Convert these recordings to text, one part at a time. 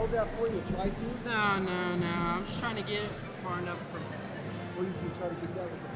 hold that for you? Try to? No. I'm just trying to get it far enough from. Or you can try to get that with the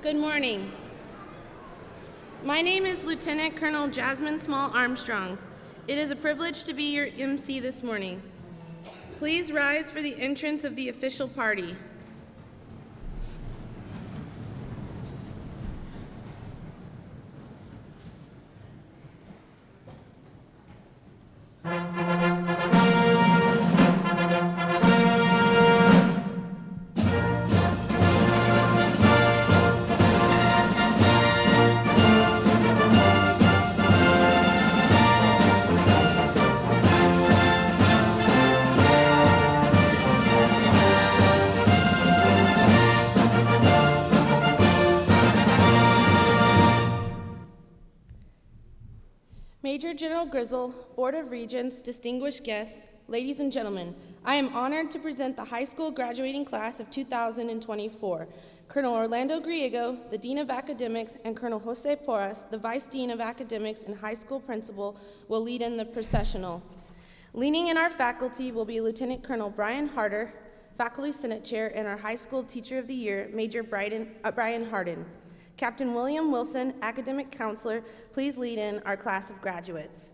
Good morning. My name is Lieutenant Colonel Jasmine Small Armstrong. It is a privilege to be your MC this morning. Please rise for the entrance of the official party. Major General Grizzle, Board of Regents, distinguished guests, ladies and gentlemen, I am honored to present the high school graduating class of 2024. Colonel Orlando Griego, the Dean of Academics, and Colonel Jose Porras, the Vice Dean of Academics and High School Principal, will lead in the processional. Leading in our faculty will be Lieutenant Colonel Brian Harder, Faculty Senate Chair, and our High School Teacher of the Year, Major Brian Hardin. Captain William Wilson, Academic Counselor, please lead in our class of graduates.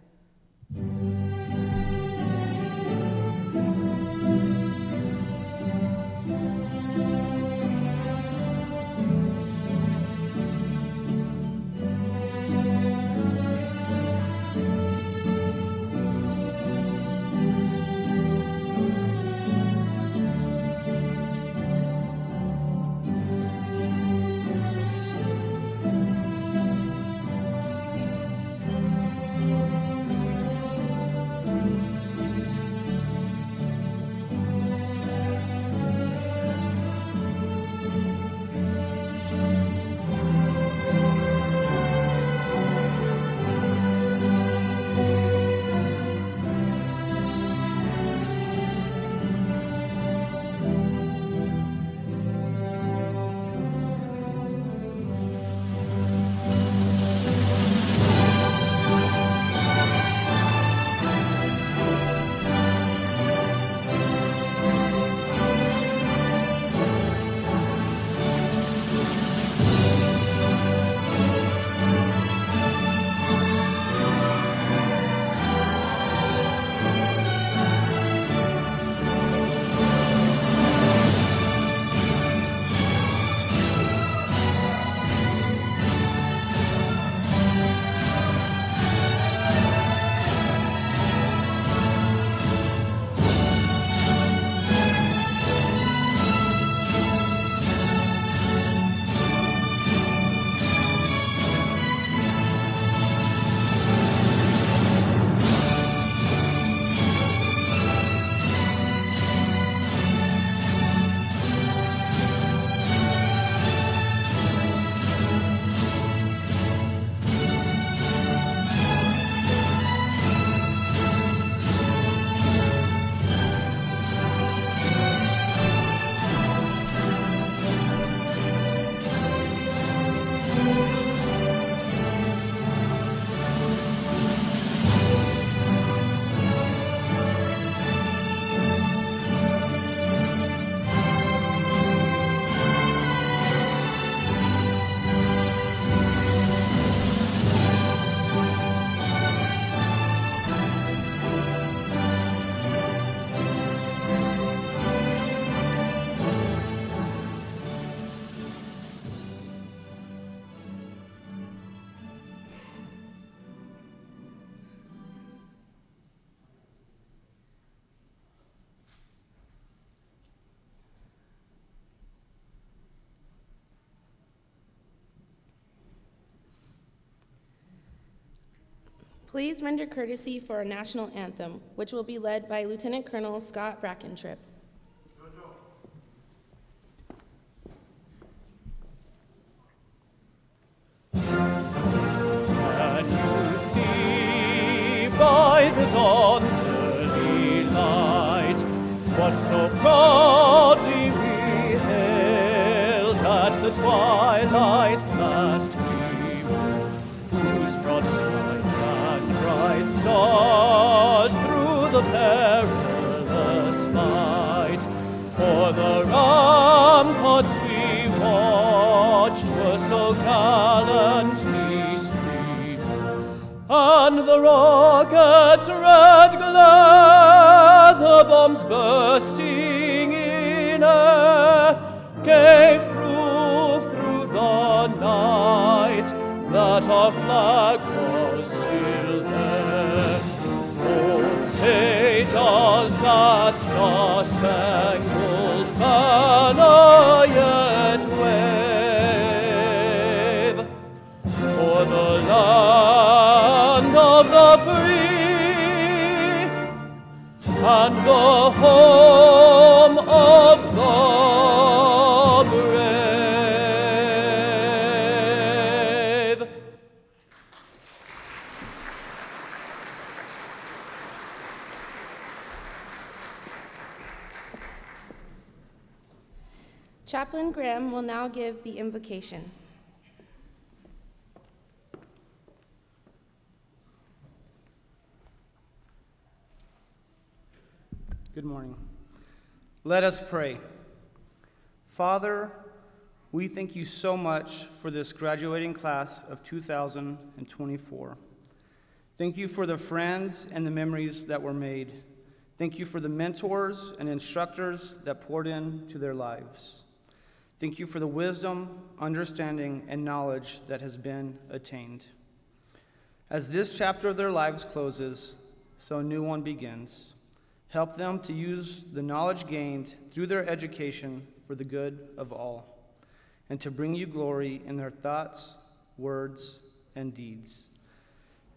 Please render courtesy for our national anthem, which will be led by Lieutenant Colonel Scott Brackentrip. Can you see by the dawn's early light what so proudly we hailed at the twilight's last gleam, whose broad stripes and bright stars through the perilous fight o'er the ramparts we watched were so gallantly streamed, and the rocket's red glare, the bombs bursting in air, gave proof through the night that our flag was still there. Oh, say does that star-spangled banner yet wave o'er the land of the free and the home of the brave? Chaplain Graham will now give the invocation. Good morning. Let us pray. Father, we thank you so much for this graduating class of 2024. Thank you for the friends and the memories that were made. Thank you for the mentors and instructors that poured into their lives. Thank you for the wisdom, understanding, and knowledge that has been attained. As this chapter of their lives closes, so a new one begins. Help them to use the knowledge gained through their education for the good of all, and to bring you glory in their thoughts, words, and deeds.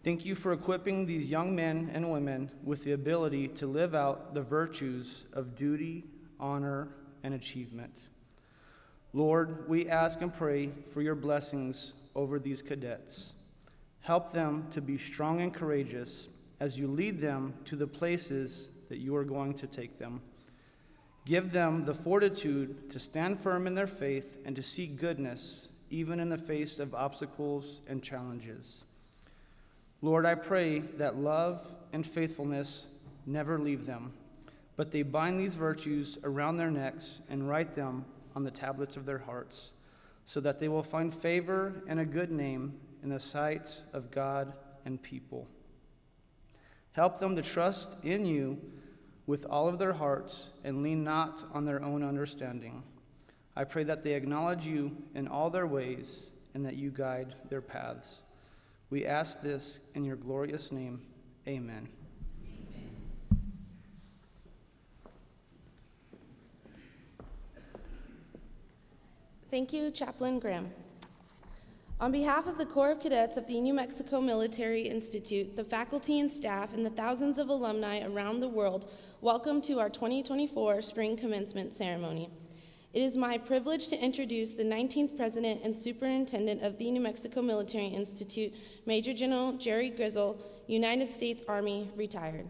Thank you for equipping these young men and women with the ability to live out the virtues of duty, honor, and achievement. Lord, we ask and pray for your blessings over these cadets. Help them to be strong and courageous as you lead them to the places that you are going to take them. Give them the fortitude to stand firm in their faith and to seek goodness, even in the face of obstacles and challenges. Lord, I pray that love and faithfulness never leave them, but they bind these virtues around their necks and write them on the tablets of their hearts, so that they will find favor and a good name in the sight of God and people. Help them to trust in you with all of their hearts and lean not on their own understanding. I pray that they acknowledge you in all their ways and that you guide their paths. We ask this in your glorious name. Amen. Thank you, Chaplain Graham. On behalf of the Corps of Cadets of the New Mexico Military Institute, the faculty and staff, and the thousands of alumni around the world, welcome to our 2024 Spring Commencement Ceremony. It is my privilege to introduce the 19th President and Superintendent of the New Mexico Military Institute, Major General Jerry Grizzle, United States Army, retired.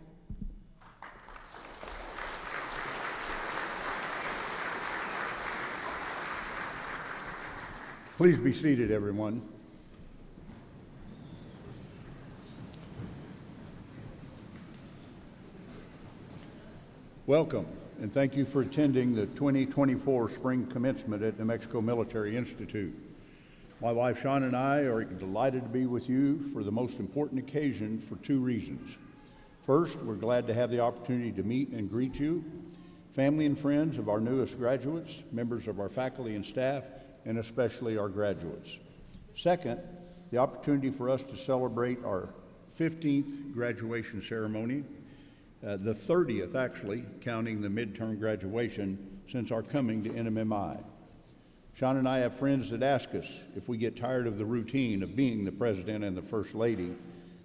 Please be seated, everyone. Welcome, and thank you for attending the 2024 Spring Commencement at New Mexico Military Institute. My wife, Shawn, and I are delighted to be with you for the most important occasion for two reasons. First, we're glad to have the opportunity to meet and greet you, family and friends of our newest graduates, members of our faculty and staff, and especially our graduates. Second, the opportunity for us to celebrate our 15th graduation ceremony, the 30th actually, counting the midterm graduation since our coming to NMMI. Shawn and I have friends that ask us if we get tired of the routine of being the President and the First Lady,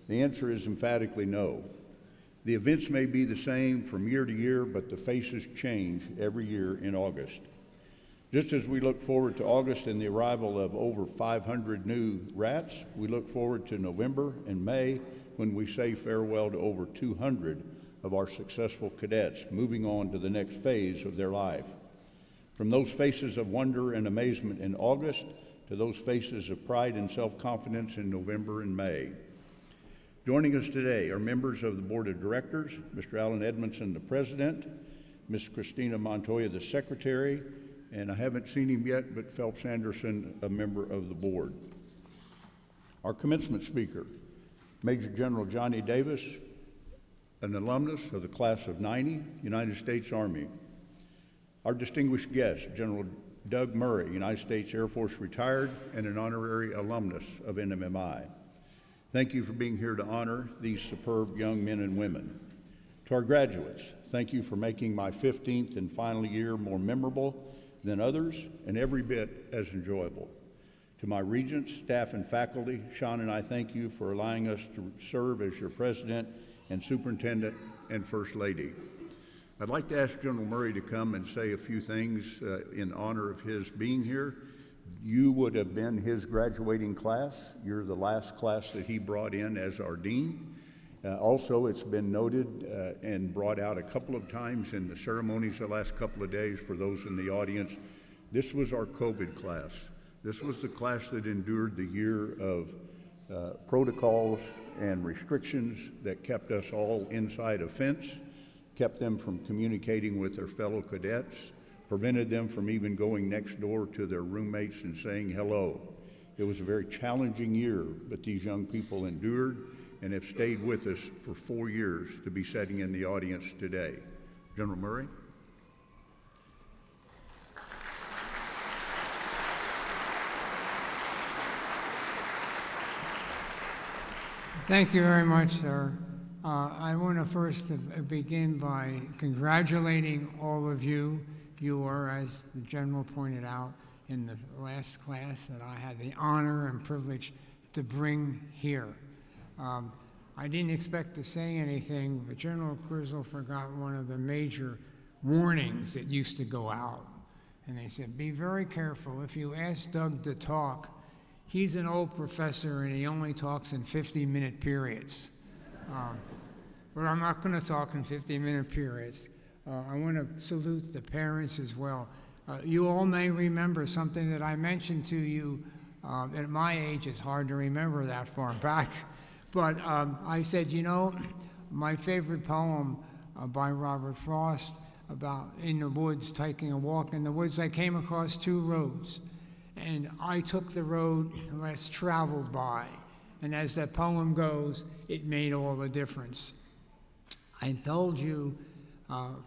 The answer is emphatically no. The events may be the same from year to year, but the faces change every year in August. Just as we look forward to August and the arrival of over 500 new rats, we look forward to November and May when we say farewell to over 200 of our successful cadets moving on to the next phase of their life. From those faces of wonder and amazement in August to those faces of pride and self-confidence in November and May. Joining us today are members of the Board of Directors, Mr. Alan Edmondson, the President, Ms. Christina Montoya, the Secretary, and I haven't seen him yet, but Phelps Anderson, a member of the board. Our commencement speaker, Major General Johnny Davis, an alumnus of the class of '90, United States Army. Our distinguished guest, General Doug Murray, United States Air Force retired and an honorary alumnus of NMMI. Thank you for being here to honor these superb young men and women. To our graduates, thank you for making my 15th and final year more memorable than others and every bit as enjoyable. To my regents, staff, and faculty, Sean and I thank you for allowing us to serve as your president and superintendent and first lady. I'd like to ask General Murray to come and say a few things in honor of his being here. You would have been his graduating class. You're the last class that he brought in as our dean. Also, it's been noted and brought out a couple of times in the ceremonies the last couple of days for those in the audience. This was our COVID class. This was the class that endured the year of protocols and restrictions that kept us all inside a fence, kept them from communicating with their fellow cadets, prevented them from even going next door to their roommates and saying hello. It was a very challenging year, but these young people endured and have stayed with us for 4 years to be sitting in the audience today. General Murray. Thank you very much, sir. I want to first begin by congratulating all of you. You were, as the general pointed out, in the last class that I had the honor and privilege to bring here. I didn't expect to say anything, but General Grizzle forgot one of the major warnings that used to go out. And they said, be very careful. If you ask Doug to talk, he's an old professor and he only talks in 50-minute periods. But I'm not going to talk in 50-minute periods. I want to salute the parents as well. You all may remember something that I mentioned to you. At my age, it's hard to remember that far back. But I said, you know, my favorite poem by Robert Frost about in the woods, taking a walk in the woods, I came across 2 roads. And I took the road less traveled by. And as that poem goes, it made all the difference. I told you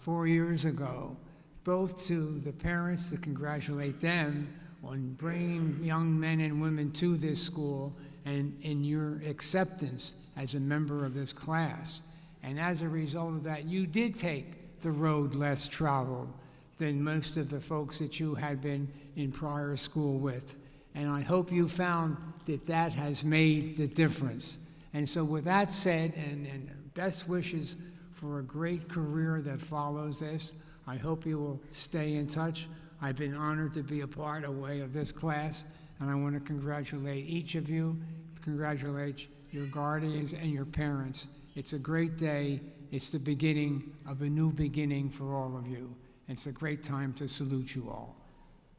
4 years ago, both to the parents to congratulate them on bringing young men and women to this school and in your acceptance as a member of this class. And as a result of that, you did take the road less traveled than most of the folks that you had been in prior school with. And I hope you found that that has made the difference. And so with that said, and best wishes for a great career that follows this, I hope you will stay in touch. I've been honored to be a part of this class, and I want to congratulate each of you, congratulate your guardians and your parents. It's a great day. It's the beginning of a new beginning for all of you. It's a great time to salute you all.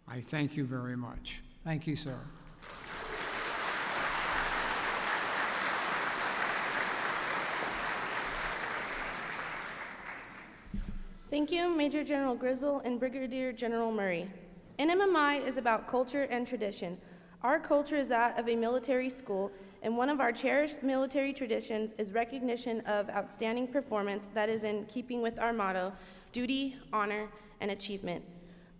I thank you very much. Thank you, sir. Thank you, Major General Grizzle and Brigadier General Murray. NMMI is about culture and tradition. Our culture is that of a military school, and one of our cherished military traditions is recognition of outstanding performance that is in keeping with our motto, duty, honor, and achievement.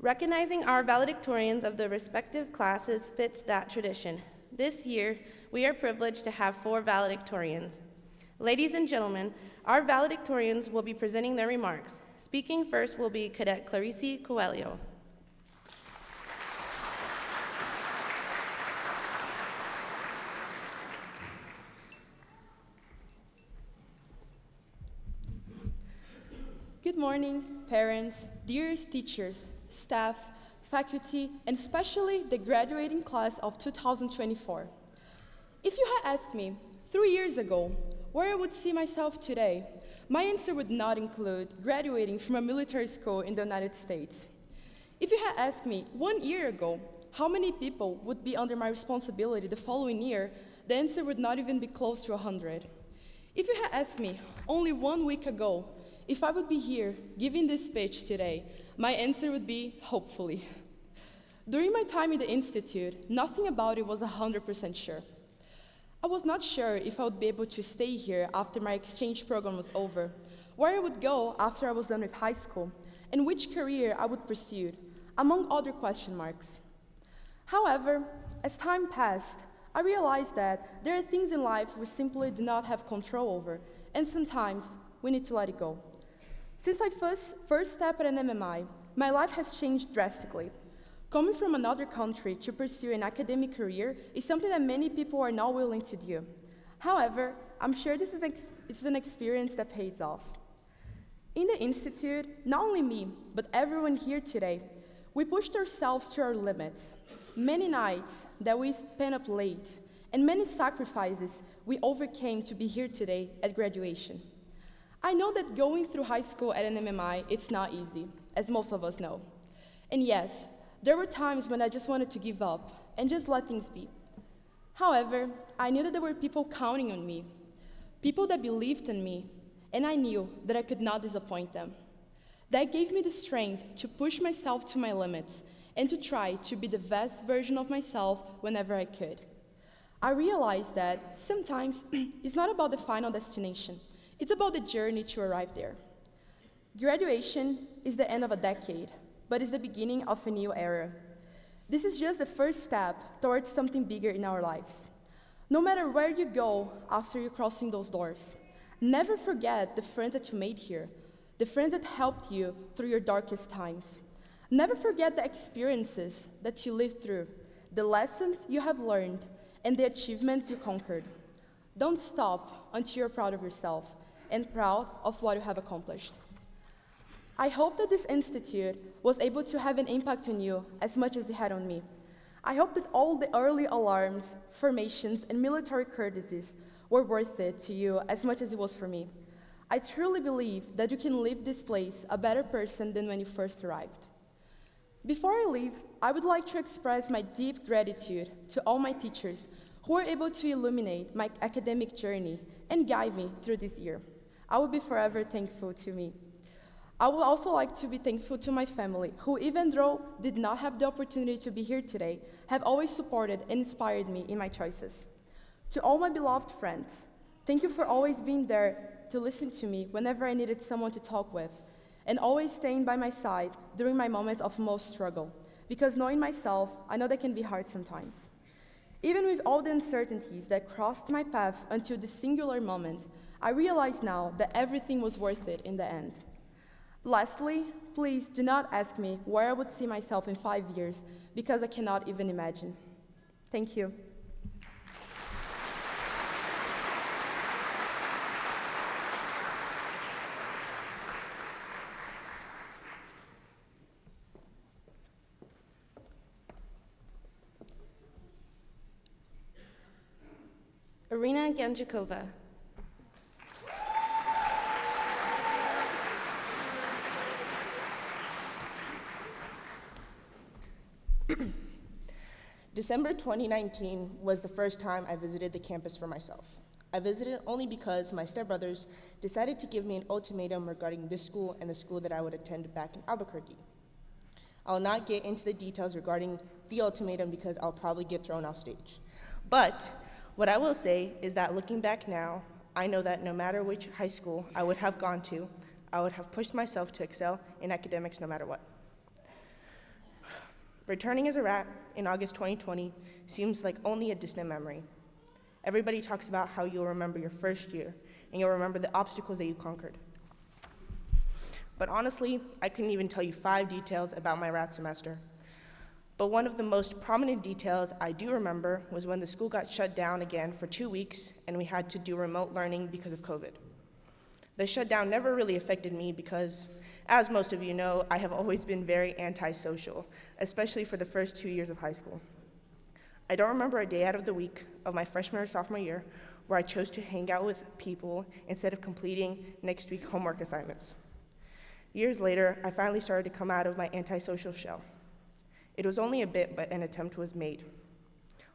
Recognizing our valedictorians of the respective classes fits that tradition. This year, we are privileged to have 4 valedictorians. Ladies and gentlemen, our valedictorians will be presenting their remarks. Speaking first will be Cadet Clarice Coelho. Good morning, parents, dearest teachers, staff, faculty, and especially the graduating class of 2024. If you had asked me 3 years ago where I would see myself today, my answer would not include graduating from a military school in the United States. If you had asked me 1 year ago how many people would be under my responsibility the following year, the answer would not even be close to 100. If you had asked me only 1 week ago if I would be here giving this speech today, my answer would be hopefully. During my time in the Institute, nothing about it was 100% sure. I was not sure if I would be able to stay here after my exchange program was over, where I would go after I was done with high school, and which career I would pursue, among other question marks. However, as time passed, I realized that there are things in life we simply do not have control over, and sometimes we need to let it go. Since I first stepped at an MMI, my life has changed drastically. Coming from another country to pursue an academic career is something that many people are not willing to do. However, I'm sure this is an experience that pays off. In the Institute, not only me, but everyone here today, we pushed ourselves to our limits. Many nights that we spent up late, and many sacrifices we overcame to be here today at graduation. I know that going through high school at an MMI, it's not easy, as most of us know. And yes, there were times when I just wanted to give up and just let things be. However, I knew that there were people counting on me, people that believed in me, and I knew that I could not disappoint them. That gave me the strength to push myself to my limits and to try to be the best version of myself whenever I could. I realized that sometimes it's not about the final destination, it's about the journey to arrive there. Graduation is the end of a decade, but it's the beginning of a new era. This is just the first step towards something bigger in our lives. No matter where you go after you're crossing those doors, never forget the friends that you made here, the friends that helped you through your darkest times. Never forget the experiences that you lived through, the lessons you have learned, and the achievements you conquered. Don't stop until you're proud of yourself and proud of what you have accomplished. I hope that this institute was able to have an impact on you as much as it had on me. I hope that all the early alarms, formations, and military courtesies were worth it to you as much as it was for me. I truly believe that you can leave this place a better person than when you first arrived. Before I leave, I would like to express my deep gratitude to all my teachers who were able to illuminate my academic journey and guide me through this year. I will be forever thankful to me. I would also like to be thankful to my family, who even though did not have the opportunity to be here today, have always supported and inspired me in my choices. To all my beloved friends, thank you for always being there to listen to me whenever I needed someone to talk with, and always staying by my side during my moments of most struggle, because knowing myself, I know that can be hard sometimes. Even with all the uncertainties that crossed my path until this singular moment, I realize now that everything was worth it in the end. Lastly, please do not ask me where I would see myself in 5 years, because I cannot even imagine. Thank you. Irina Ganjakova. December 2019 was the first time I visited the campus for myself. I visited only because my stepbrothers decided to give me an ultimatum regarding this school and the school that I would attend back in Albuquerque. I'll not get into the details regarding the ultimatum because I'll probably get thrown off stage. But what I will say is that looking back now, I know that no matter which high school I would have gone to, I would have pushed myself to excel in academics no matter what. Returning as a rat in August 2020 seems like only a distant memory. Everybody talks about how you'll remember your first year, and you'll remember the obstacles that you conquered. But honestly, I couldn't even tell you 5 details about my rat semester. But one of the most prominent details I do remember was when the school got shut down again for 2 weeks, and we had to do remote learning because of COVID. The shutdown never really affected me because, as most of you know, I have always been very antisocial, especially for the first 2 years of high school. I don't remember a day out of the week of my freshman or sophomore year where I chose to hang out with people instead of completing next week homework assignments. Years later, I finally started to come out of my antisocial shell. It was only a bit, but an attempt was made.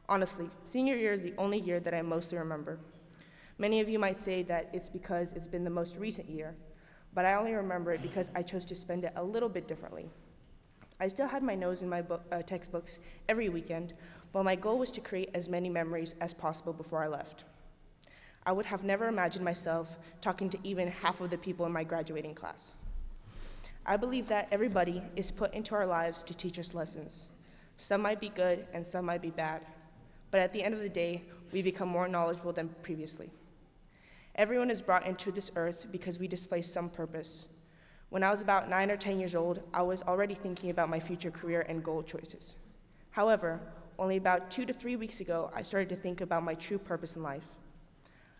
Honestly, senior year is the only year that I mostly remember. Many of you might say that it's because it's been the most recent year, but I only remember it because I chose to spend it a little bit differently. I still had my nose in my textbooks every weekend, but my goal was to create as many memories as possible before I left. I would have never imagined myself talking to even half of the people in my graduating class. I believe that everybody is put into our lives to teach us lessons. Some might be good and some might be bad, but at the end of the day, we become more knowledgeable than previously. Everyone is brought into this earth because we display some purpose. When I was about 9 or 10 years old, I was already thinking about my future career and goal choices. However, only about 2 to 3 weeks ago, I started to think about my true purpose in life.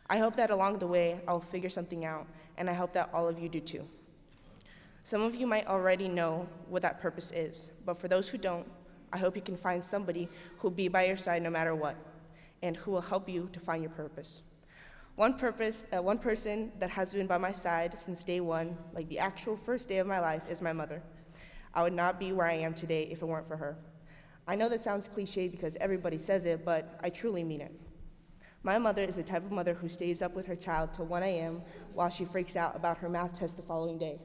I hope that along the way, I'll figure something out, and I hope that all of you do too. Some of you might already know what that purpose is, but for those who don't, I hope you can find somebody who'll be by your side no matter what, and who will help you to find your purpose. One person that has been by my side since day one, like the actual first day of my life, is my mother. I would not be where I am today if it weren't for her. I know that sounds cliche because everybody says it, but I truly mean it. My mother is the type of mother who stays up with her child till 1 a.m. while she freaks out about her math test the following day.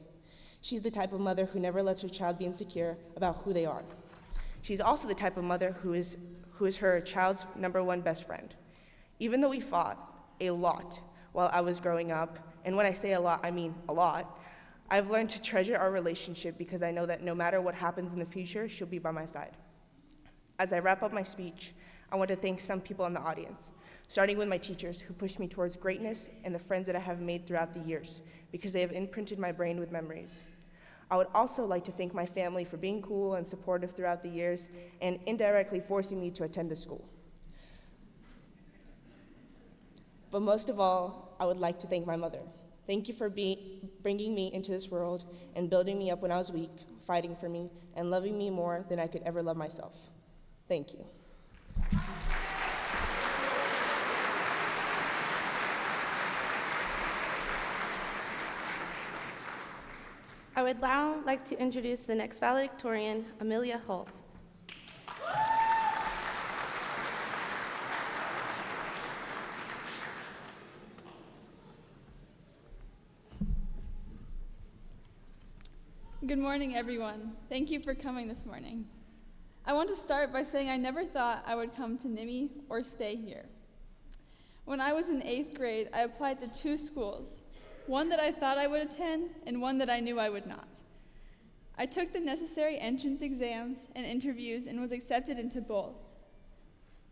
She's the type of mother who never lets her child be insecure about who they are. She's also the type of mother who is her child's #1 best friend. Even though we fought a lot while I was growing up, and when I say a lot, I mean a lot, I've learned to treasure our relationship because I know that no matter what happens in the future, she'll be by my side. As I wrap up my speech, I want to thank some people in the audience, starting with my teachers who pushed me towards greatness and the friends that I have made throughout the years because they have imprinted my brain with memories. I would also like to thank my family for being cool and supportive throughout the years and indirectly forcing me to attend this school. But most of all, I would like to thank my mother. Thank you for bringing me into this world and building me up when I was weak, fighting for me, and loving me more than I could ever love myself. Thank you. I would now like to introduce the next valedictorian, Amelia Hull. Good morning, everyone. Thank you for coming this morning. I want to start by saying I never thought I would come to NIMI or stay here. When I was in 8th grade, I applied to 2 schools, one that I thought I would attend and one that I knew I would not. I took the necessary entrance exams and interviews and was accepted into both.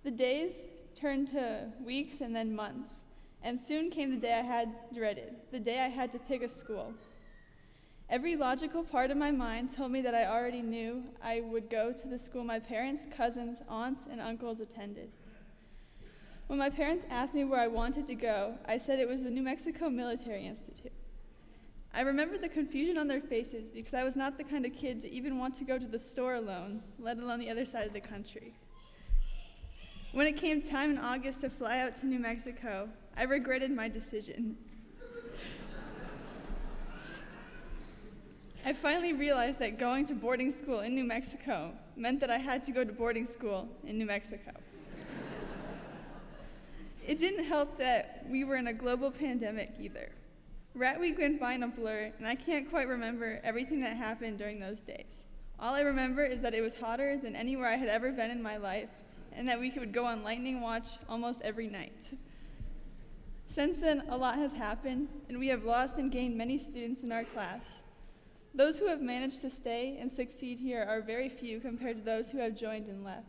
The days turned to weeks and then months, and soon came the day I had dreaded, the day I had to pick a school. Every logical part of my mind told me that I already knew I would go to the school my parents, cousins, aunts, and uncles attended. When my parents asked me where I wanted to go, I said it was the New Mexico Military Institute. I remember the confusion on their faces because I was not the kind of kid to even want to go to the store alone, let alone the other side of the country. When it came time in August to fly out to New Mexico, I regretted my decision. I finally realized that going to boarding school in New Mexico meant that I had to go to boarding school in New Mexico. It didn't help that we were in a global pandemic either. Rat Week went by in a blur, and I can't quite remember everything that happened during those days. All I remember is that it was hotter than anywhere I had ever been in my life, and that we would go on lightning watch almost every night. Since then, a lot has happened, and we have lost and gained many students in our class. Those who have managed to stay and succeed here are very few compared to those who have joined and left.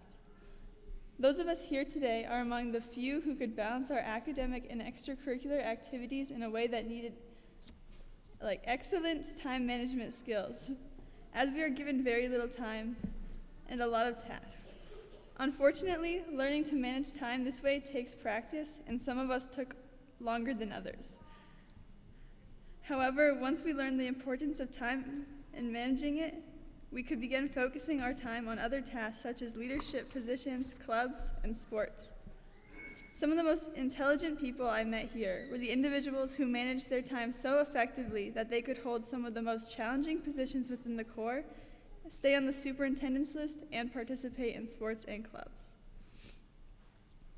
Those of us here today are among the few who could balance our academic and extracurricular activities in a way that needed excellent time management skills, as we are given very little time and a lot of tasks. Unfortunately, learning to manage time this way takes practice, and some of us took longer than others. However, once we learned the importance of time and managing it, we could begin focusing our time on other tasks such as leadership positions, clubs, and sports. Some of the most intelligent people I met here were the individuals who managed their time so effectively that they could hold some of the most challenging positions within the Corps, stay on the superintendent's list, and participate in sports and clubs.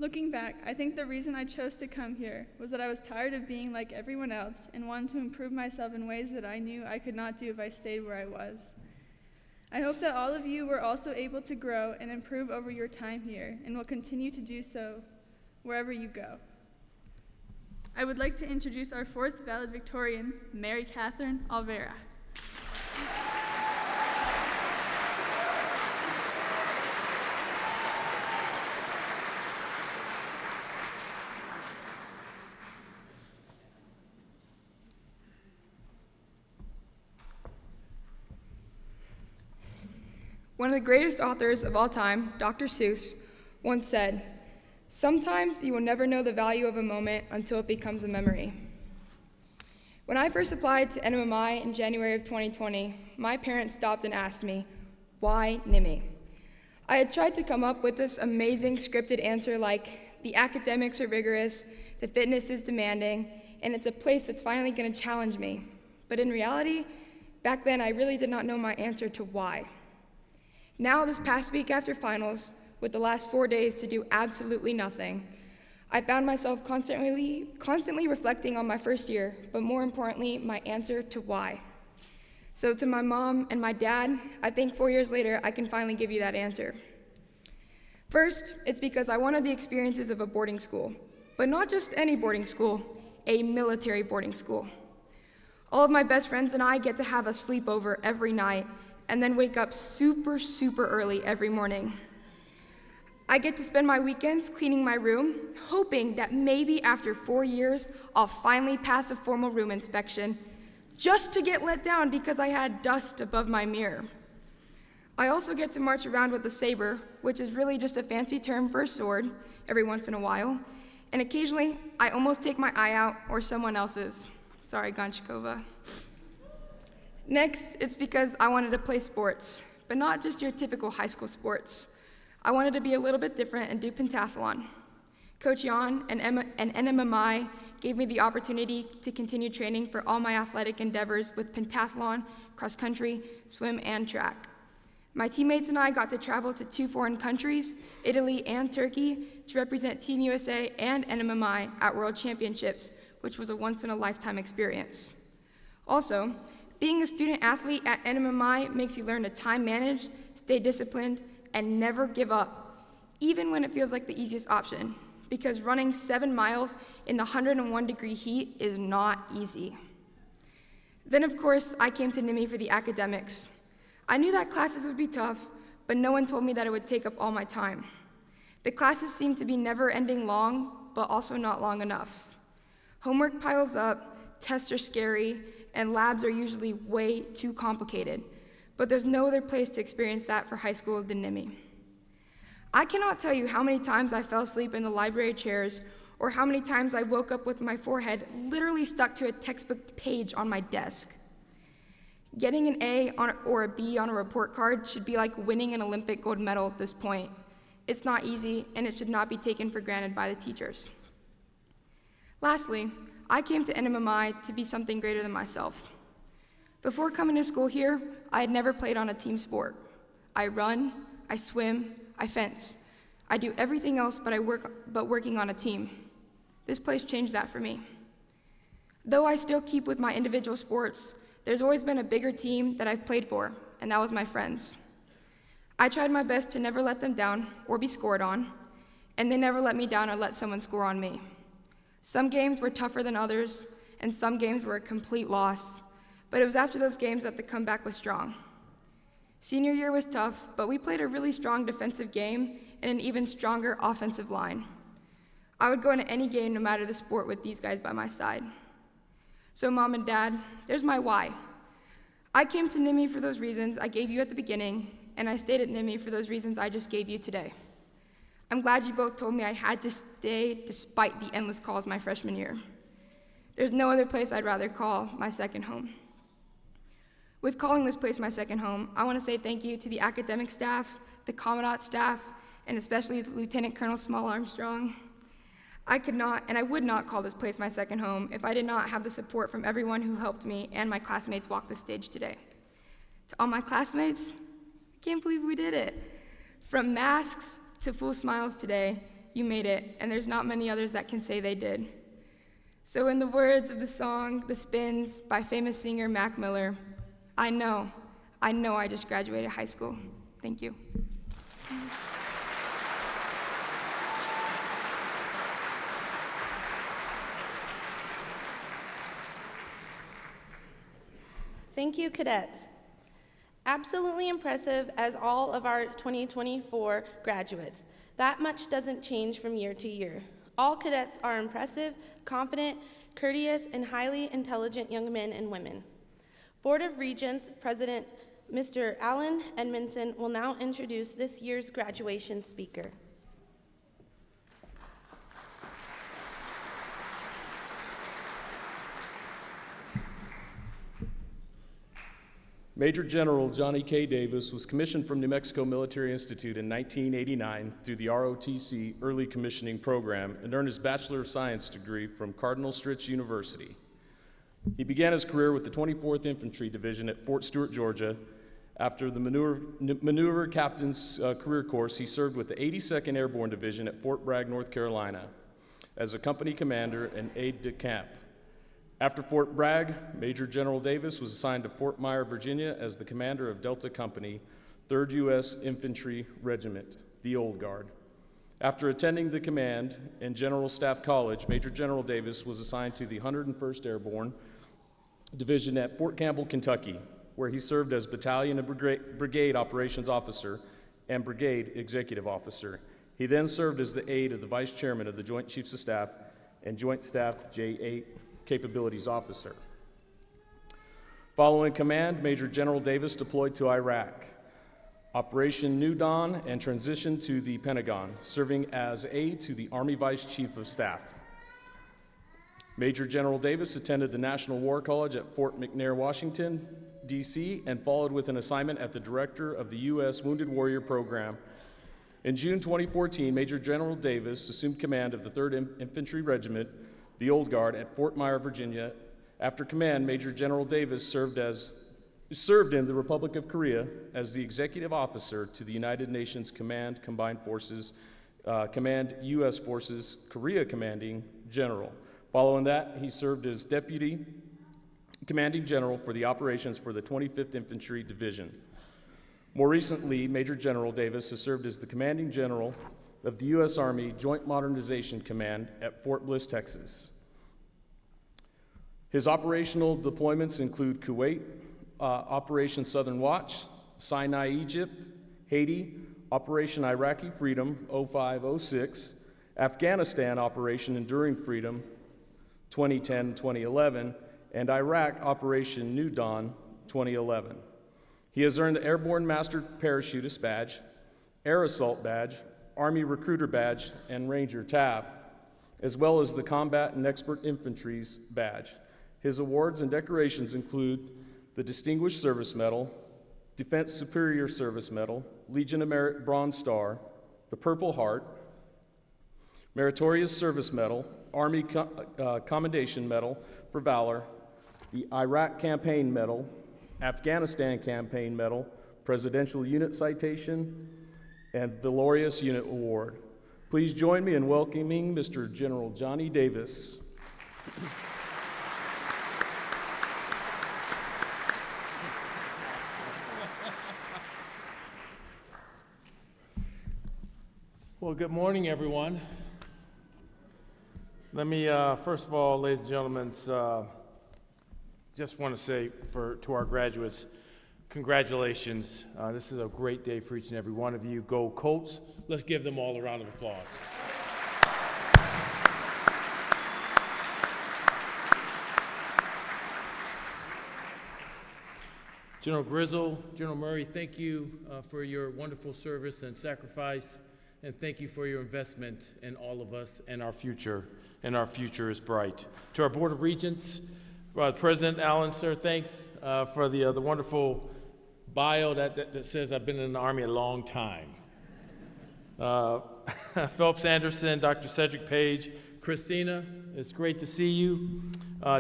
Looking back, I think the reason I chose to come here was that I was tired of being like everyone else and wanted to improve myself in ways that I knew I could not do if I stayed where I was. I hope that all of you were also able to grow and improve over your time here and will continue to do so wherever you go. I would like to introduce our fourth valedictorian, Mary Catherine Alvera. One of the greatest authors of all time, Dr. Seuss, once said, "Sometimes you will never know the value of a moment until it becomes a memory." When I first applied to NMMI in January of 2020, my parents stopped and asked me, "Why NIMI?" I had tried to come up with this amazing scripted answer like, the academics are rigorous, the fitness is demanding, and it's a place that's finally going to challenge me. But in reality, back then I really did not know my answer to why. Now, this past week after finals, with the last 4 days to do absolutely nothing, I found myself constantly reflecting on my first year, but more importantly, my answer to why. So to my mom and my dad, I think 4 years later, I can finally give you that answer. First, it's because I wanted the experiences of a boarding school, but not just any boarding school, a military boarding school. All of my best friends and I get to have a sleepover every night and then wake up super, super early every morning. I get to spend my weekends cleaning my room, hoping that maybe after 4 years, I'll finally pass a formal room inspection, just to get let down because I had dust above my mirror. I also get to march around with a saber, which is really just a fancy term for a sword, every once in a while, and occasionally I almost take my eye out or someone else's. Sorry, Gonchikova. Next, it's because I wanted to play sports, but not just your typical high school sports. I wanted to be a little bit different and do pentathlon. Coach Jan and NMMI gave me the opportunity to continue training for all my athletic endeavors with pentathlon, cross country, swim, and track. My teammates and I got to travel to 2 foreign countries, Italy and Turkey, to represent Team USA and NMMI at World Championships, which was a once-in-a-lifetime experience. Also, being a student athlete at NMMI makes you learn to time manage, stay disciplined, and never give up, even when it feels like the easiest option, because running 7 miles in the 101-degree heat is not easy. Then, of course, I came to NIMI for the academics. I knew that classes would be tough, but no one told me that it would take up all my time. The classes seem to be never-ending long, but also not long enough. Homework piles up, tests are scary, and labs are usually way too complicated, but there's no other place to experience that for high school than NIMI. I cannot tell you how many times I fell asleep in the library chairs, or how many times I woke up with my forehead literally stuck to a textbook page on my desk. Getting an A or a B on a report card should be like winning an Olympic gold medal at this point. It's not easy, and it should not be taken for granted by the teachers. Lastly, I came to NMMI to be something greater than myself. Before coming to school here, I had never played on a team sport. I run, I swim, I fence. I do everything else but working on a team. This place changed that for me. Though I still keep with my individual sports, there's always been a bigger team that I've played for, and that was my friends. I tried my best to never let them down or be scored on, and they never let me down or let someone score on me. Some games were tougher than others, and some games were a complete loss, but it was after those games that the comeback was strong. Senior year was tough, but we played a really strong defensive game and an even stronger offensive line. I would go into any game, no matter the sport, with these guys by my side. So Mom and Dad, there's my why. I came to NIMI for those reasons I gave you at the beginning, and I stayed at NIMI for those reasons I just gave you today. I'm glad you both told me I had to stay despite the endless calls my freshman year. There's no other place I'd rather call my second home. With calling this place my second home, I want to say thank you to the academic staff, the Commandant staff, and especially Lieutenant Colonel Small Armstrong. I could not, and I would not call this place my second home if I did not have the support from everyone who helped me and my classmates walk the stage today. To all my classmates, I can't believe we did it. From masks to full smiles today, you made it, and there's not many others that can say they did. So in the words of the song, The Spins, by famous singer Mac Miller, I know I just graduated high school. Thank you. Thank you, cadets. Absolutely impressive as all of our 2024 graduates. That much doesn't change from year to year. All cadets are impressive, confident, courteous, and highly intelligent young men and women. Board of Regents President Mr. Alan Edmondson will now introduce this year's graduation speaker. Major General Johnny K. Davis was commissioned from New Mexico Military Institute in 1989 through the ROTC Early Commissioning Program and earned his Bachelor of Science degree from Cardinal Stritch University. He began his career with the 24th Infantry Division at Fort Stewart, Georgia. After the maneuver captain's career course, he served with the 82nd Airborne Division at Fort Bragg, North Carolina, as a company commander and aide-de-camp. After Fort Bragg, Major General Davis was assigned to Fort Myer, Virginia as the commander of Delta Company, 3rd U.S. Infantry Regiment, the Old Guard. After attending the Command and General Staff College, Major General Davis was assigned to the 101st Airborne Division at Fort Campbell, Kentucky, where he served as Battalion and Brigade Operations Officer and Brigade Executive Officer. He then served as the aide of the Vice Chairman of the Joint Chiefs of Staff and Joint Staff J8 Capabilities Officer. Following command, Major General Davis deployed to Iraq, Operation New Dawn, and transitioned to the Pentagon, serving as aide to the Army Vice Chief of Staff. Major General Davis attended the National War College at Fort McNair, Washington, D.C., and followed with an assignment at the Director of the U.S. Wounded Warrior Program. In June 2014, Major General Davis assumed command of the 3rd Infantry Regiment, the Old Guard, at Fort Myer, Virginia. After command, Major General Davis served in the Republic of Korea as the executive officer to the United Nations Command Combined Forces, Command U.S. Forces Korea Commanding General. Following that, he served as Deputy Commanding General for the operations for the 25th Infantry Division. More recently, Major General Davis has served as the Commanding General of the U.S. Army Joint Modernization Command at Fort Bliss, Texas. His operational deployments include Kuwait, Operation Southern Watch, Sinai, Egypt, Haiti, Operation Iraqi Freedom 05-06, Afghanistan Operation Enduring Freedom 2010-2011, and Iraq Operation New Dawn 2011. He has earned the Airborne Master Parachutist Badge, Air Assault Badge, Army Recruiter Badge, and Ranger Tab, as well as the Combat and Expert Infantry's Badge. His awards and decorations include the Distinguished Service Medal, Defense Superior Service Medal, Legion of Merit Bronze Star, the Purple Heart, Meritorious Service Medal, Army Commendation Medal for Valor, the Iraq Campaign Medal, Afghanistan Campaign Medal, Presidential Unit Citation, and Valorious Unit Award. Please join me in welcoming Mr. General Johnny Davis. Well, good morning, everyone. Let me, first of all, ladies and gentlemen, just want to say to our graduates, congratulations. This is a great day for each and every one of you. Go Colts. Let's give them all a round of applause. General Grizzle, General Murray, thank you for your wonderful service and sacrifice and thank you for your investment in all of us and our future is bright. To our Board of Regents, President Allen, sir, thanks for the wonderful bio that says I've been in the Army a long time. Phelps Anderson, Dr. Cedric Page, Christina, it's great to see you.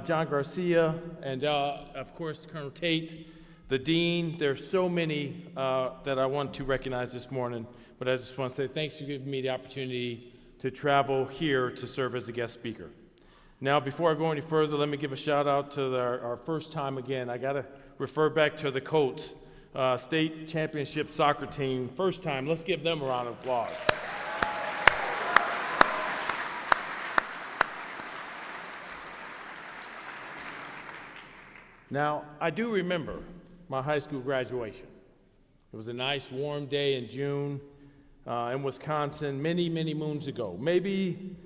John Garcia, and of course, Colonel Tate, the Dean. There's so many that I want to recognize this morning, but I just want to say thanks for giving me the opportunity to travel here to serve as a guest speaker. Now, before I go any further, let me give a shout out to our first time again. I got to refer back to the Colts state championship soccer team. First time, let's give them a round of applause. Now, I do remember my high school graduation. It was a nice warm day in June in Wisconsin many, many moons ago. Maybe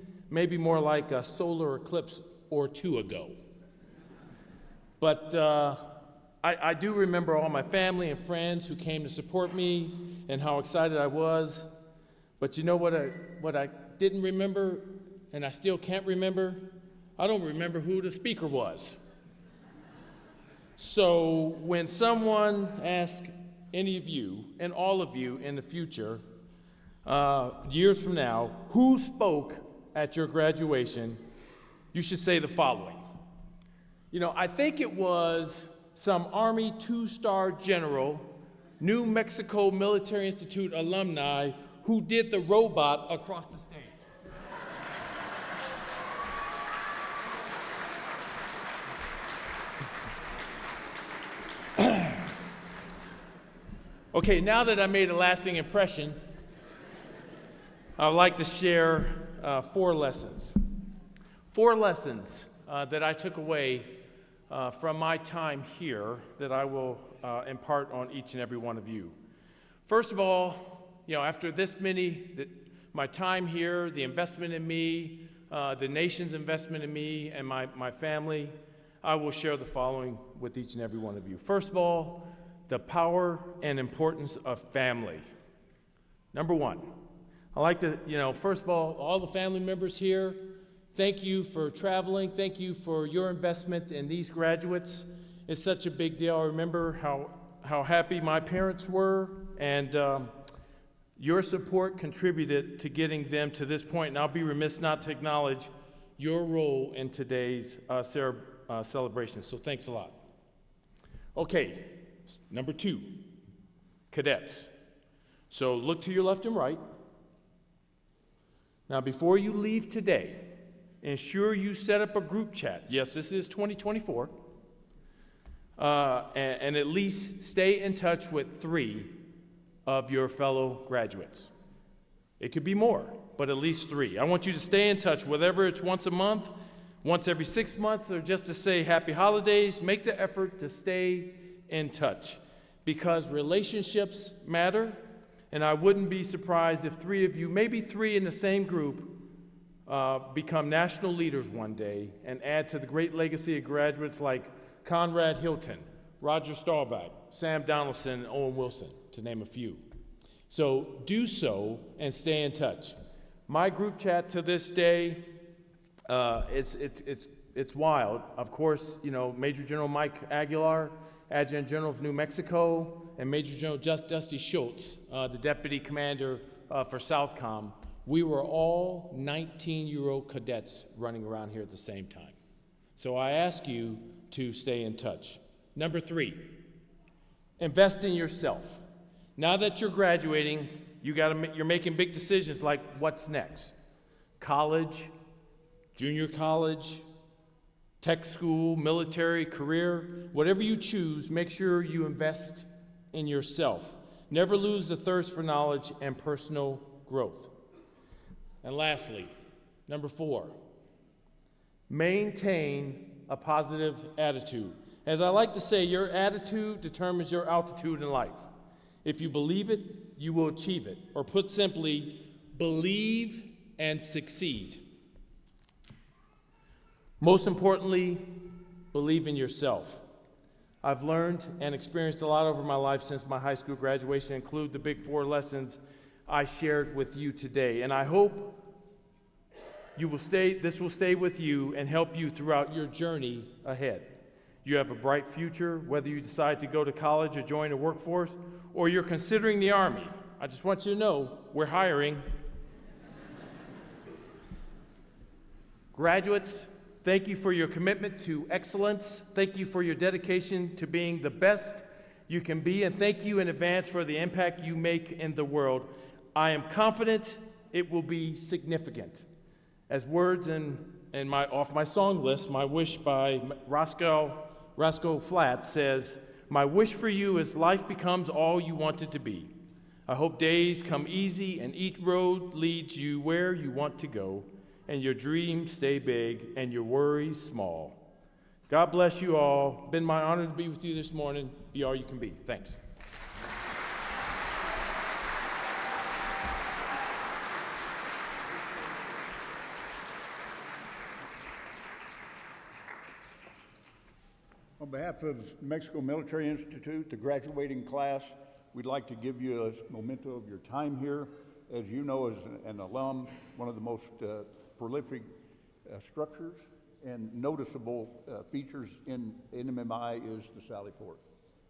more like a solar eclipse or two ago. But I do remember all my family and friends who came to support me and how excited I was. But you know what I didn't remember, and I still can't remember? I don't remember who the speaker was. So when someone asks any of you, and all of you in the future, years from now, who spoke at your graduation, you should say the following. You know, I think it was some Army 2-star general, New Mexico Military Institute alumni who did the robot across the stage. Okay, now that I made a lasting impression, I would like to share 4 lessons. 4 lessons that I took away from my time here that I will impart on each and every one of you. First of all, you know, after my time here, the investment in me, the nation's investment in me and my family, I will share the following with each and every one of you. First of all, the power and importance of family. Number 1, I like to, first of all the family members here, thank you for traveling. Thank you for your investment in these graduates. It's such a big deal. I remember how happy my parents were, and your support contributed to getting them to this point. And I'll be remiss not to acknowledge your role in today's celebration. So thanks a lot. Okay, number 2, cadets. So look to your left and right. Now, before you leave today, ensure you set up a group chat. Yes, this is 2024. And at least stay in touch with 3 of your fellow graduates. It could be more, but at least 3. I want you to stay in touch, whether it's once a month, once every 6 months, or just to say happy holidays. Make the effort to stay in touch, because relationships matter, and I wouldn't be surprised if 3 of you, maybe 3 in the same group, become national leaders one day and add to the great legacy of graduates like Conrad Hilton, Roger Staubach, Sam Donaldson, and Owen Wilson, to name a few. So do so and stay in touch. My group chat to this day, it's wild. Of course, Major General Mike Aguilar, Adjutant General of New Mexico, and Major General Dusty Schultz, the Deputy Commander for Southcom. We were all 19-year-old cadets running around here at the same time. So I ask you to stay in touch. Number 3, invest in yourself. Now that you're graduating, you're making big decisions like what's next. College, junior college, tech school, military, career, whatever you choose, make sure you invest in yourself. Never lose the thirst for knowledge and personal growth. And lastly, number 4, maintain a positive attitude. As I like to say, your attitude determines your altitude in life. If you believe it, you will achieve it. Or put simply, believe and succeed. Most importantly, believe in yourself. I've learned and experienced a lot over my life since my high school graduation, include the big 4 lessons I shared with you today. And I hope this will stay with you and help you throughout your journey ahead. You have a bright future, whether you decide to go to college or join the workforce, or you're considering the Army. I just want you to know, we're hiring. Graduates, thank you for your commitment to excellence. Thank you for your dedication to being the best you can be, and thank you in advance for the impact you make in the world. I am confident it will be significant. As words off my song list, My Wish by Roscoe Flatts says, "My wish for you is life becomes all you want it to be. I hope days come easy and each road leads you where you want to go, and your dreams stay big and your worries small. God bless you all. Been my honor to be with you this morning. Be all you can be." Thanks. On behalf of New Mexico Military Institute, the graduating class, we'd like to give you a memento of your time here. As you know, as an alum, one of the most prolific structures and noticeable features in NMMI is the Sally Port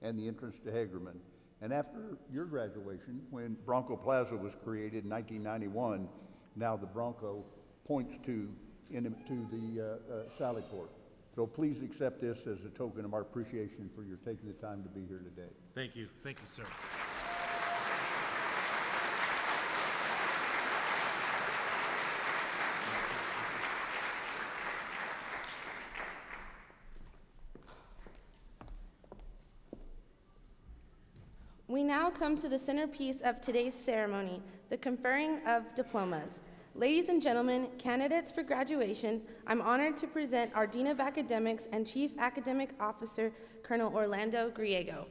and the entrance to Hagerman. And after your graduation, when Bronco Plaza was created in 1991, now the Bronco points to the Sally Port. So please accept this as a token of our appreciation for your taking the time to be here today. Thank you. Thank you, sir. We now come to the centerpiece of today's ceremony, the conferring of diplomas. Ladies and gentlemen, candidates for graduation, I'm honored to present our Dean of Academics and Chief Academic Officer, Colonel Orlando Griego.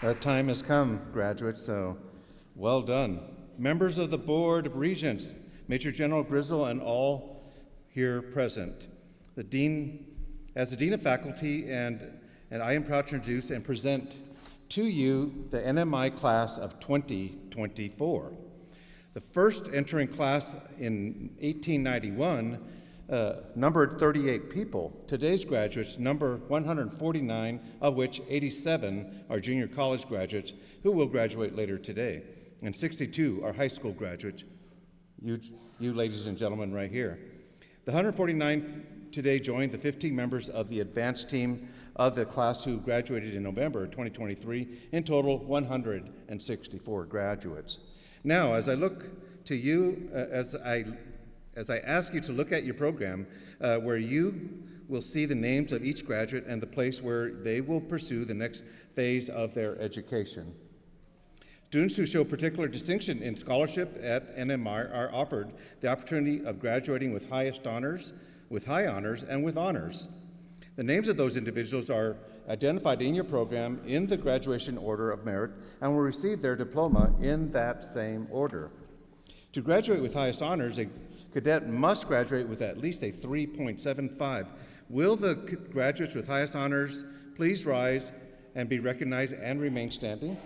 That time has come, graduates, so well done. Members of the Board of Regents, Major General Grizzle, and all here present. As the Dean of Faculty, and I am proud to introduce and present to you the NMI class of 2024. The first entering class in 1891 numbered 38 people. Today's graduates number 149, of which 87 are junior college graduates who will graduate later today, and 62 are high school graduates, you ladies and gentlemen right here. The 149 today joined the 15 members of the advanced team of the class who graduated in November 2023, in total 164 graduates. Now, as I look to you, as I ask you to look at your program, where you will see the names of each graduate and the place where they will pursue the next phase of their education. Students who show particular distinction in scholarship at NMR are offered the opportunity of graduating with highest honors, with high honors, and with honors. The names of those individuals are identified in your program in the graduation order of merit and will receive their diploma in that same order. To graduate with highest honors, a cadet must graduate with at least a 3.75. Will the graduates with highest honors please rise and be recognized and remain standing?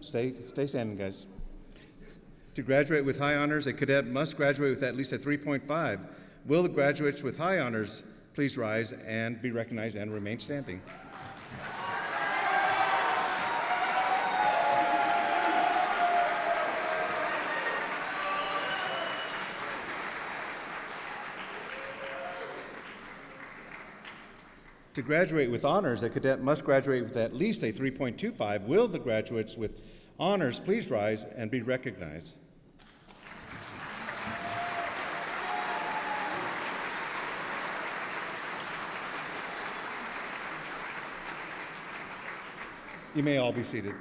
Stay standing, guys. To graduate with high honors, a cadet must graduate with at least a 3.5. Will the graduates with high honors please rise and be recognized and remain standing? To graduate with honors, a cadet must graduate with at least a 3.25. Will the graduates with honors please rise and be recognized? You may all be seated.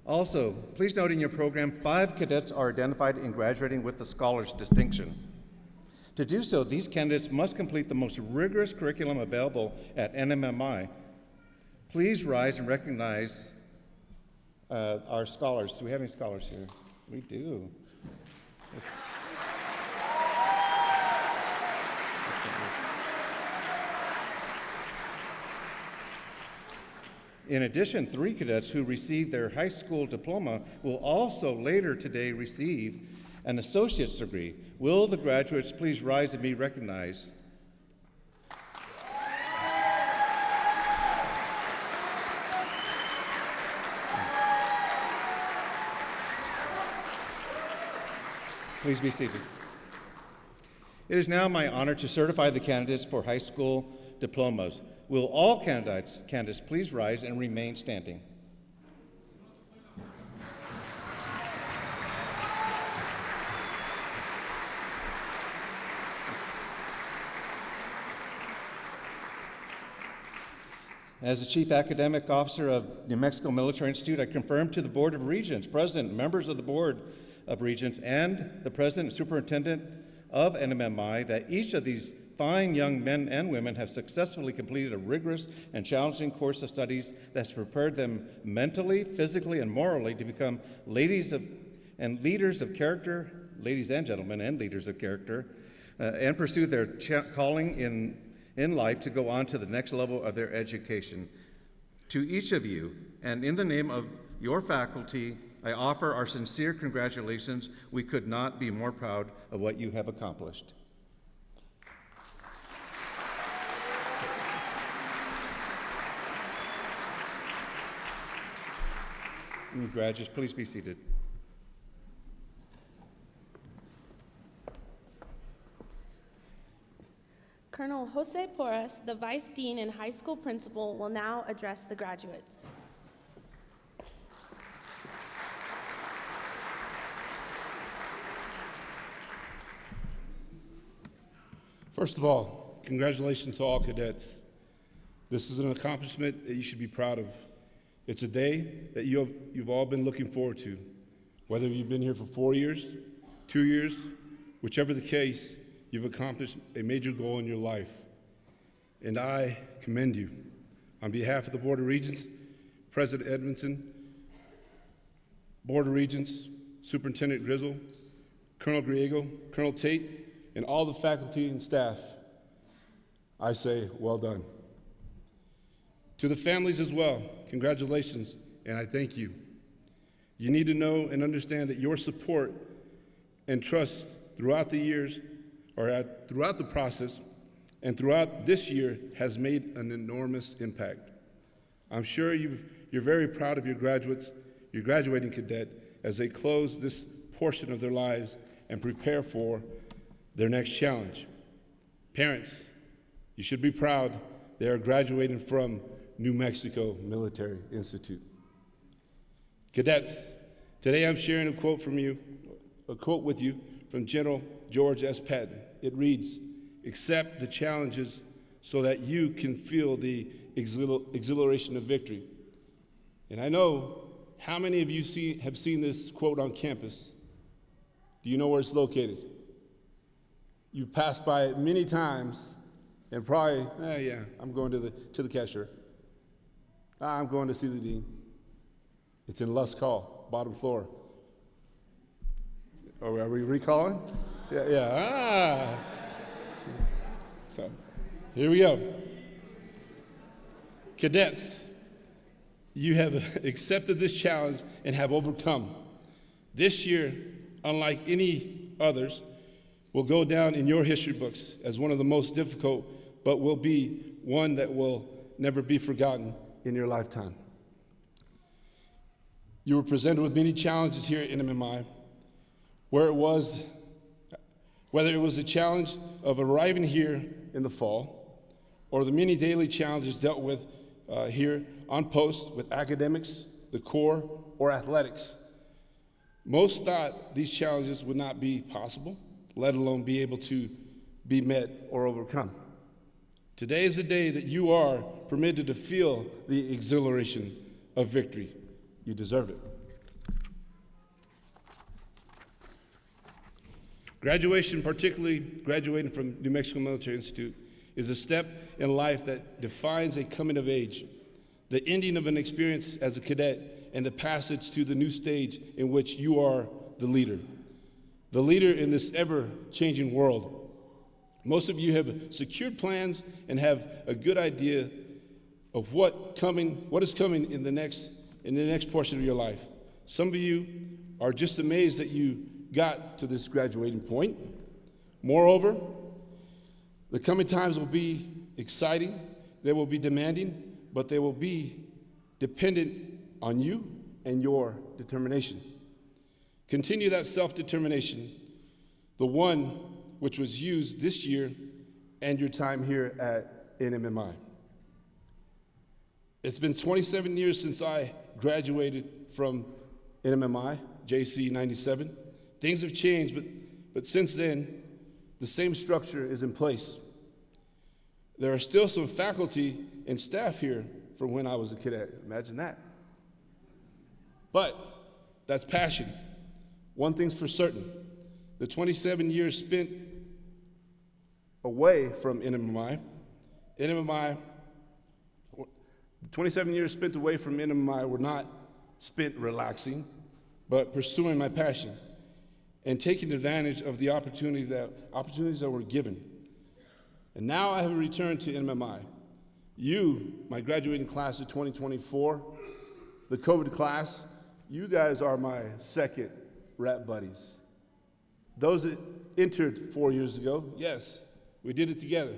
Also, please note in your program, 5 cadets are identified in graduating with the Scholar's Distinction. To do so, these candidates must complete the most rigorous curriculum available at NMMI. Please rise and recognize our scholars. Do we have any scholars here? We do. In addition, 3 cadets who received their high school diploma will also later today receive an associate's degree. Will the graduates please rise and be recognized? Please be seated. It is now my honor to certify the candidates for high school diplomas. Will all candidates please rise and remain standing? As the Chief Academic Officer of New Mexico Military Institute, I confirm to the Board of Regents, President, members of the Board of Regents, and the President and Superintendent of NMMI that each of these fine young men and women have successfully completed a rigorous and challenging course of studies that's prepared them mentally, physically, and morally to become ladies and leaders of character, ladies and gentlemen, and leaders of character, and pursue their calling in life to go on to the next level of their education. To each of you, and in the name of your faculty, I offer our sincere congratulations. We could not be more proud of what you have accomplished. Graduates, please be seated. Colonel Jose Porras, the Vice Dean and High School Principal, will now address the graduates. First of all, congratulations to all cadets. This is an accomplishment that you should be proud of. It's a day that you've all been looking forward to, whether you've been here for 4 years, 2 years, whichever the case, you've accomplished a major goal in your life. And I commend you. On behalf of the Board of Regents, President Edmondson, Board of Regents, Superintendent Grizzle, Colonel Griego, Colonel Tate, and all the faculty and staff, I say, well done. To the families as well, congratulations, and I thank you. You need to know and understand that your support and trust throughout the years, throughout the process, and throughout this year has made an enormous impact. I'm sure you're very proud of your graduates, your graduating cadet, as they close this portion of their lives and prepare for their next challenge. Parents, you should be proud they are graduating from New Mexico Military Institute. Cadets, today I'm sharing a quote with you from General George S. Patton. It reads, "Accept the challenges so that you can feel the exhilaration of victory." And I know how many of you have seen this quote on campus. Do you know where it's located? You've passed by it many times and probably, yeah, I'm going to the cashier. I'm going to see the dean. It's in Lusk Hall, bottom floor. Are we recalling? Yeah. So, here we go. Cadets, you have accepted this challenge and have overcome. This year, unlike any others, will go down in your history books as one of the most difficult, but will be one that will never be forgotten in your lifetime. You were presented with many challenges here at NMMI, whether it was a challenge of arriving here in the fall, or the many daily challenges dealt with here on post with academics, the Corps, or athletics. Most thought these challenges would not be possible, let alone be able to be met or overcome. Today is the day that you are permitted to feel the exhilaration of victory. You deserve it. Graduation, particularly graduating from New Mexico Military Institute, is a step in life that defines a coming of age, the ending of an experience as a cadet, and the passage to the new stage in which you are the leader in this ever-changing world. Most of you have secured plans and have a good idea of what is coming in the next portion of your life. Some of you are just amazed that you got to this graduating point. Moreover, the coming times will be exciting, they will be demanding, but they will be dependent on you and your determination. Continue that self-determination, the one which was used this year and your time here at NMMI. It's been 27 years since I graduated from NMMI, JC 97. Things have changed, but since then, the same structure is in place. There are still some faculty and staff here from when I was a cadet. Imagine that. But that's passion. One thing's for certain. The 27 years spent away from NMMI, 27 years spent away from NMMI were not spent relaxing, but pursuing my passion and taking advantage of the opportunities that were given. And now I have returned to NMMI. You, my graduating class of 2024, the COVID class, you guys are my second rap buddies. Those that entered 4 years ago, yes, we did it together.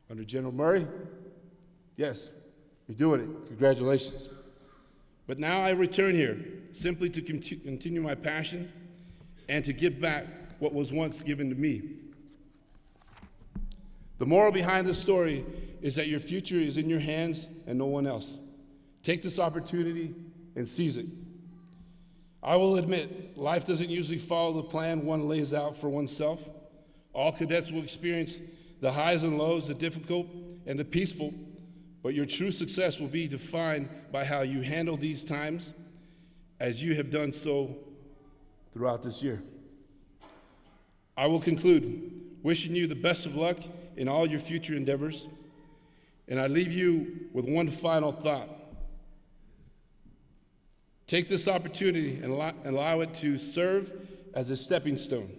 Under General Murray, yes, you're doing it. Congratulations. But now I return here simply to continue my passion and to give back what was once given to me. The moral behind this story is that your future is in your hands and no one else. Take this opportunity and seize it. I will admit, life doesn't usually follow the plan one lays out for oneself. All cadets will experience the highs and lows, the difficult and the peaceful, but your true success will be defined by how you handle these times as you have done so throughout this year. I will conclude wishing you the best of luck in all your future endeavors, and I leave you with one final thought. Take this opportunity and allow it to serve as a stepping stone,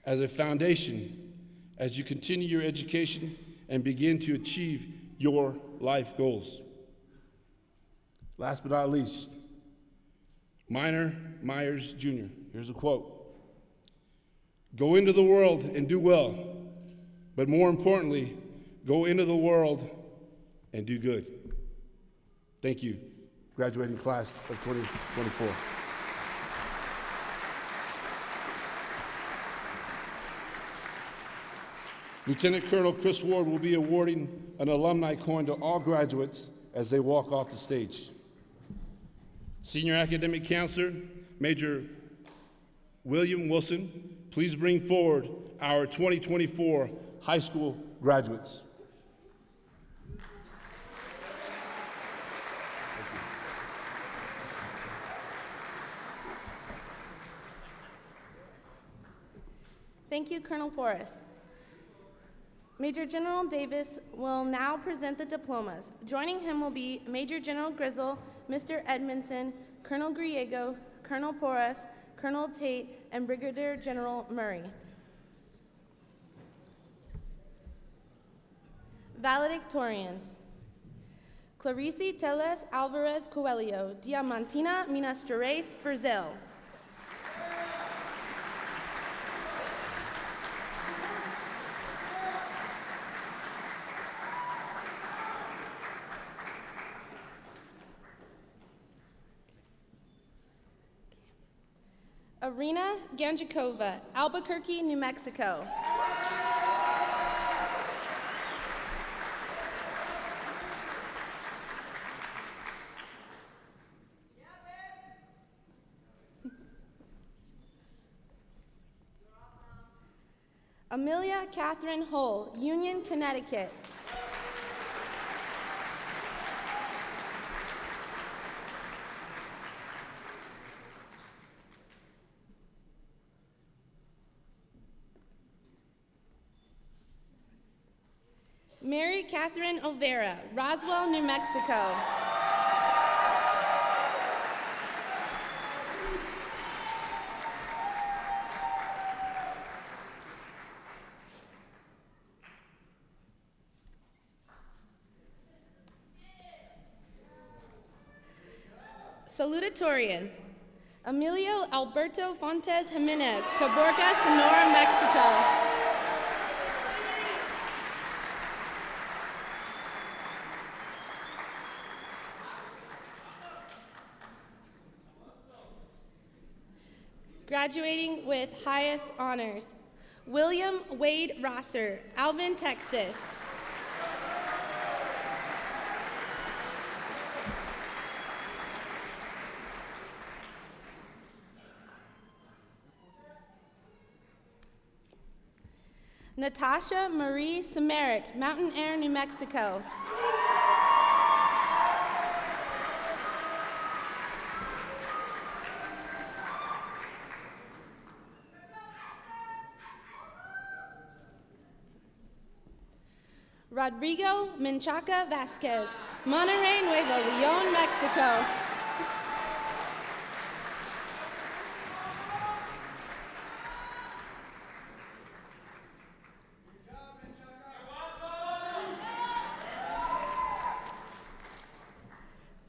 as a foundation, as you continue your education and begin to achieve your life goals. Last but not least, Minor Myers Jr. Here's a quote. Go into the world and do well, but more importantly, go into the world and do good. Thank you, graduating class of 2024. Lieutenant Colonel Chris Ward will be awarding an alumni coin to all graduates as they walk off the stage. Senior Academic Counselor, Major William Wilson, please bring forward our 2024 high school graduates. Thank you, Colonel Porras. Major General Davis will now present the diplomas. Joining him will be Major General Grizzle, Mr. Edmondson, Colonel Griego, Colonel Porras, Colonel Tate, and Brigadier General Murray. Valedictorians. Clarice Teles Alvarez Coelho, Diamantina Minas Gerais, Brazil. Arena Ganjakova, Albuquerque, New Mexico. Amelia Catherine Hull, Union, Connecticut. Mary Catherine Olvera, Roswell, New Mexico. Salutatorian, Emilio Alberto Fontes Jimenez, Caborca, Sonora, Mexico. Graduating with highest honors, William Wade Rosser, Alvin, Texas. Natasha Marie Samaric, Mountain Air, New Mexico. Rodrigo Menchaca Vasquez, Monterrey, Nuevo León, Mexico.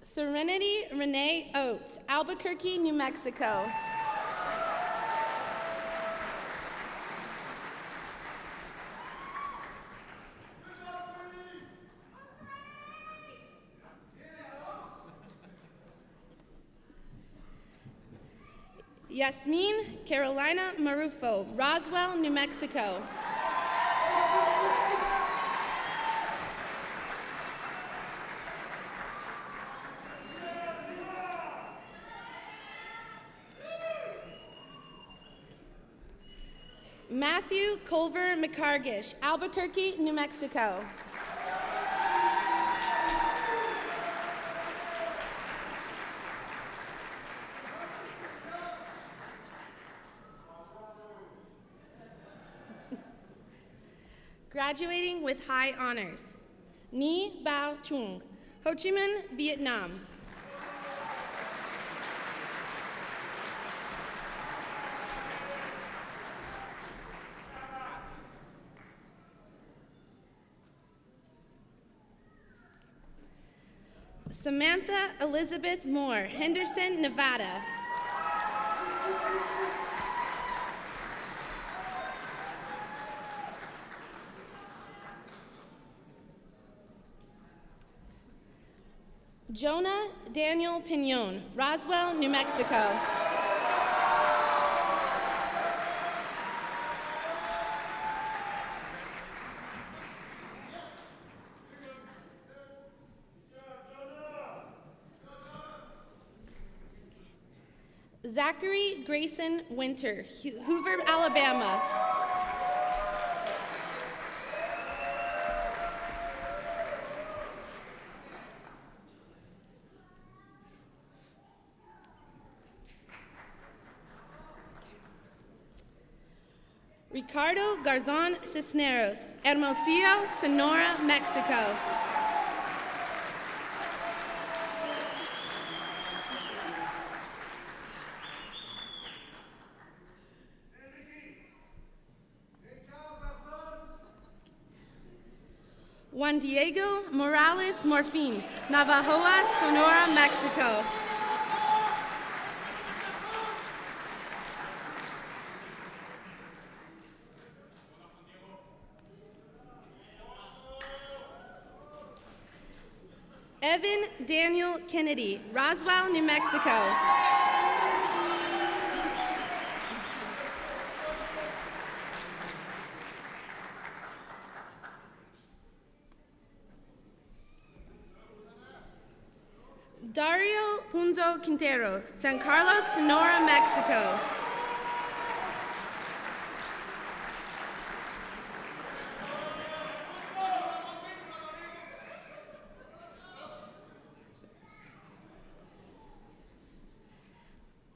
Serenity Renee Oates, Albuquerque, New Mexico. Yasmin Carolina Marufo, Roswell, New Mexico. Matthew Culver McCargish, Albuquerque, New Mexico. Graduating with high honors, Ni Bao Chung, Ho Chi Minh, Vietnam. Samantha Elizabeth Moore, Henderson, Nevada. Jonah Daniel Pinon, Roswell, New Mexico. Zachary Grayson Winter, Hoover, Alabama. Ricardo Garzon Cisneros, Hermosillo, Sonora, Mexico. Juan Diego Morales Morfin, Navajoa, Sonora, Mexico. Evan Daniel Kennedy, Roswell, New Mexico. Dario Punzo Quintero, San Carlos, Sonora, Mexico.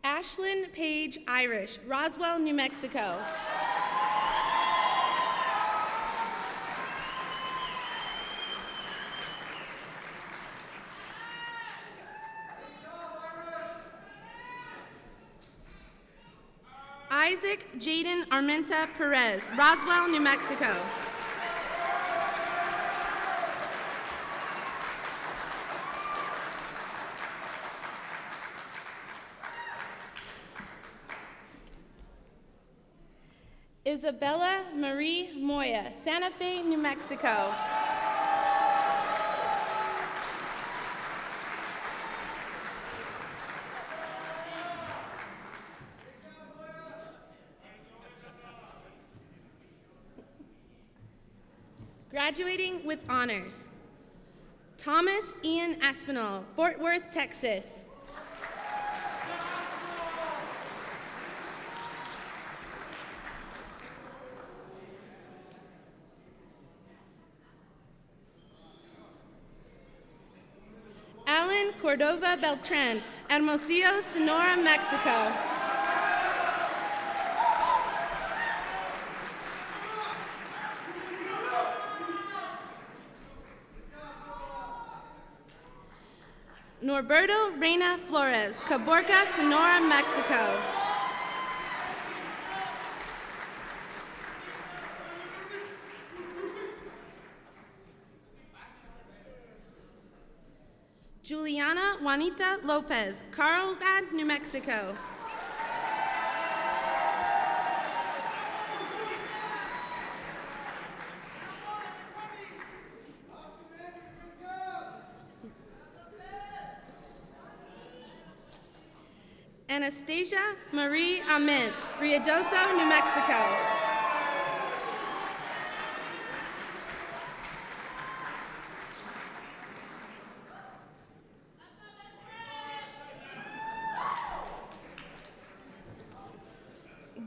Ashlyn Page Irish, Roswell, New Mexico. Isaac Jaden Armenta Perez, Roswell, New Mexico. Isabella Marie Moya, Santa Fe, New Mexico. Graduating with honors, Thomas Ian Aspinall, Fort Worth, Texas. Alan Cordova Beltran, Hermosillo, Sonora, Mexico. Norberto Reina Flores, Caborca, Sonora, Mexico. Juliana Juanita Lopez, Carlsbad, New Mexico. Anastasia Marie Amin, Ruidoso, New Mexico.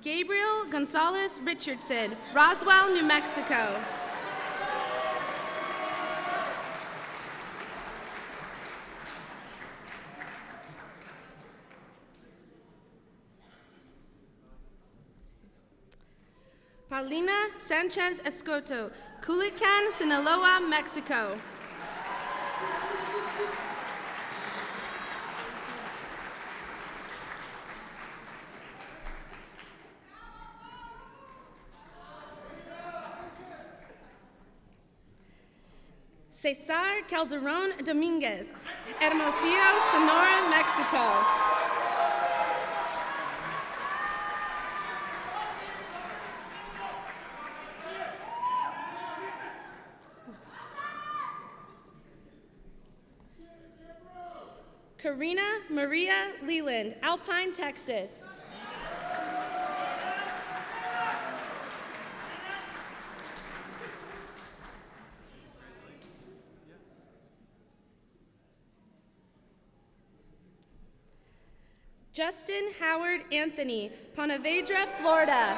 Gabriel Gonzalez Richardson, Roswell, New Mexico. Paulina Sanchez Escoto, Culiacan, Sinaloa, Mexico. Cesar Calderon Dominguez, Hermosillo, Sonora, Mexico. Karina Maria Leland, Alpine, Texas. Justin Howard Anthony, Ponte Vedra, Florida.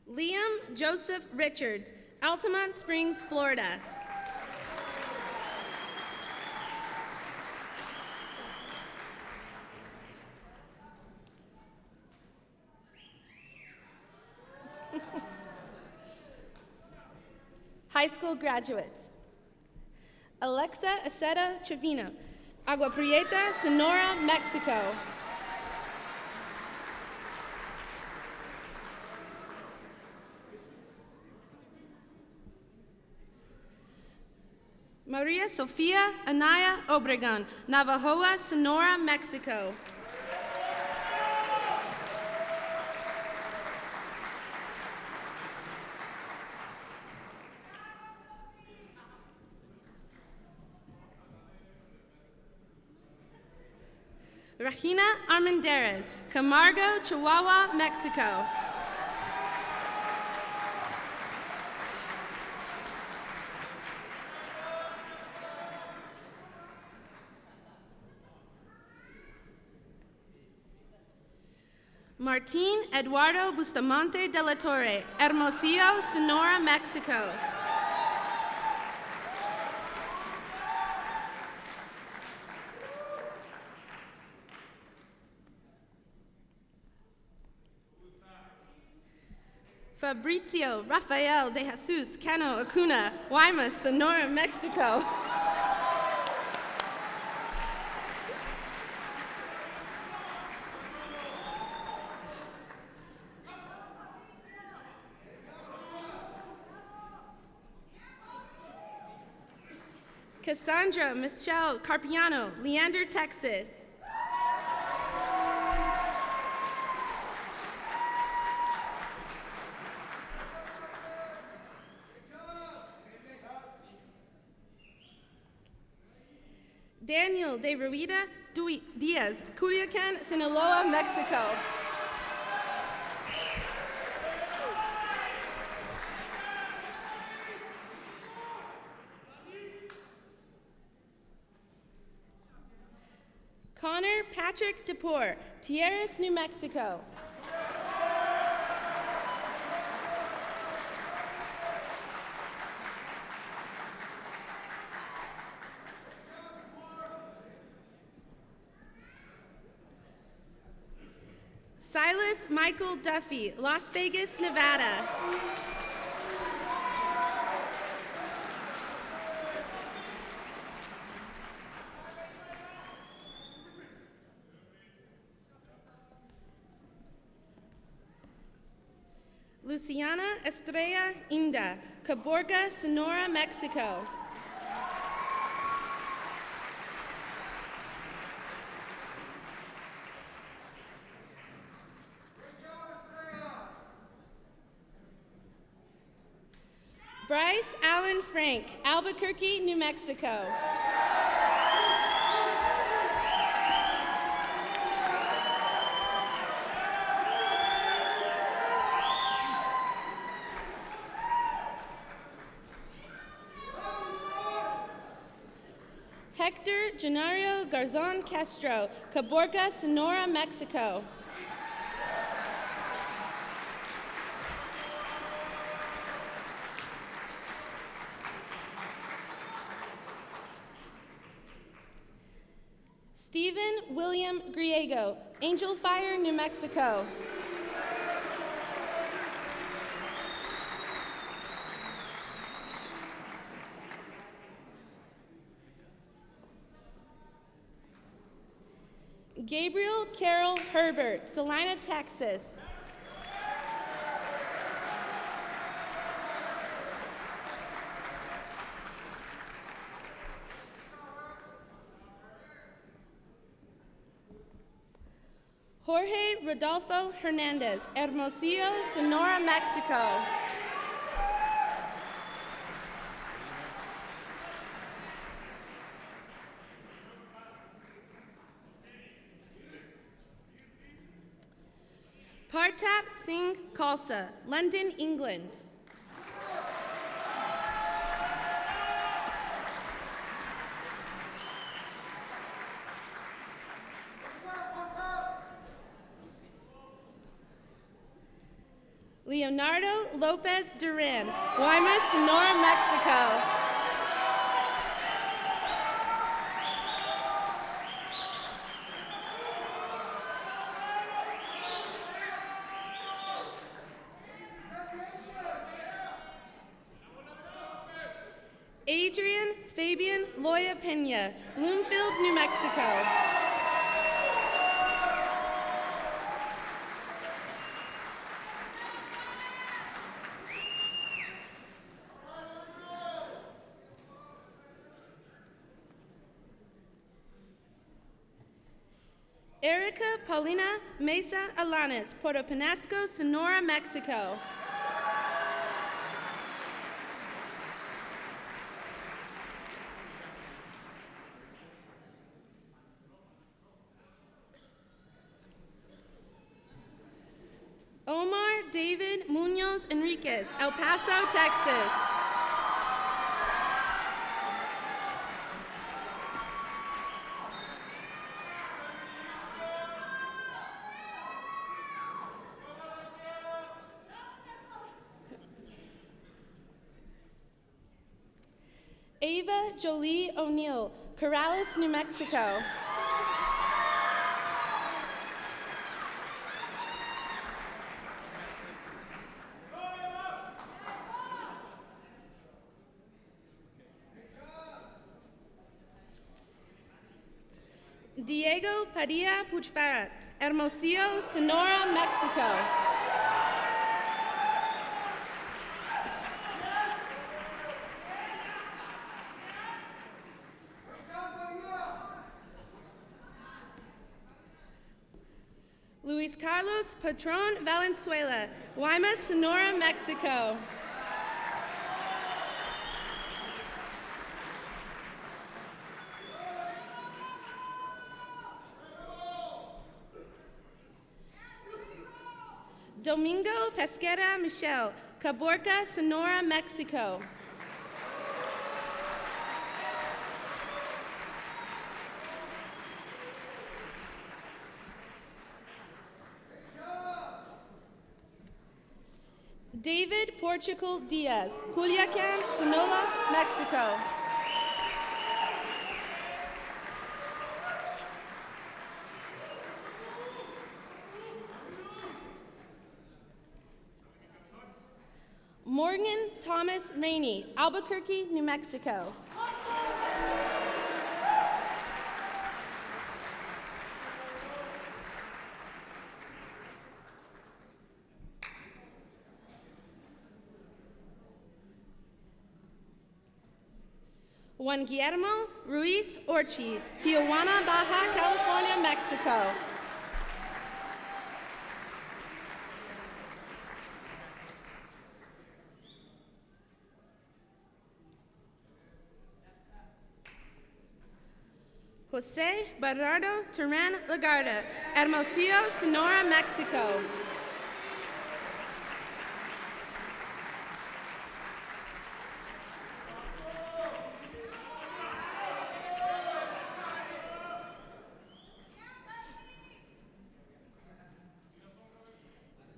Liam Joseph Richards, Altamont Springs, Florida. High school graduates. Alexa Aceta Trevino, Agua Prieta, Sonora, Mexico. Maria Sofia Anaya Obregon, Navajoa, Sonora, Mexico. Regina Armendariz, Camargo, Chihuahua, Mexico. Martin Eduardo Bustamante de la Torre, Hermosillo, Sonora, Mexico. Fabrizio Rafael de Jesus Cano Acuna, Guaymas, Sonora, Mexico. Cassandra Michelle Carpiano, Leander, Texas. Daniel de Ruida Diaz, Culiacan, Sinaloa, Mexico. Connor Patrick DePore, Tierras, New Mexico. Silas Michael Duffy, Las Vegas, Nevada. Luciana Estrella Inda, Caborca, Sonora, Mexico. Bryce Allen Frank, Albuquerque, New Mexico. Hector Genario Garzon Castro, Caborca, Sonora, Mexico. Stephen William Griego, Angel Fire, New Mexico. Gabriel Carroll Herbert, Salina, Texas. Jorge Rodolfo Hernandez, Hermosillo, Sonora, Mexico. Partap Singh Khalsa, London, England. Leonardo Lopez Duran, Guaymas, Sonora, Mexico. Adrian Fabian Loya Pena, Bloomfield, New Mexico. Erica Paulina Mesa Alanes, Puerto Penasco, Sonora, Mexico. Omar David Munoz Enriquez, El Paso, Texas. Ava Jolie O'Neill, Corrales, New Mexico. Diego Padilla Puchfarat, Hermosillo, Sonora, Mexico. Luis Carlos Patron Valenzuela, Guaymas, Sonora, Mexico. Domingo Pesquera Michel, Caborca, Sonora, Mexico. David Portugal Diaz, Culiacan, Sonora, Mexico. Morgan Thomas Rainey, Albuquerque, New Mexico. Juan Guillermo Ruiz Orchi, Tijuana, Baja California, Mexico. Jose Bernardo Turan Lagarda, Hermosillo, Sonora, Mexico.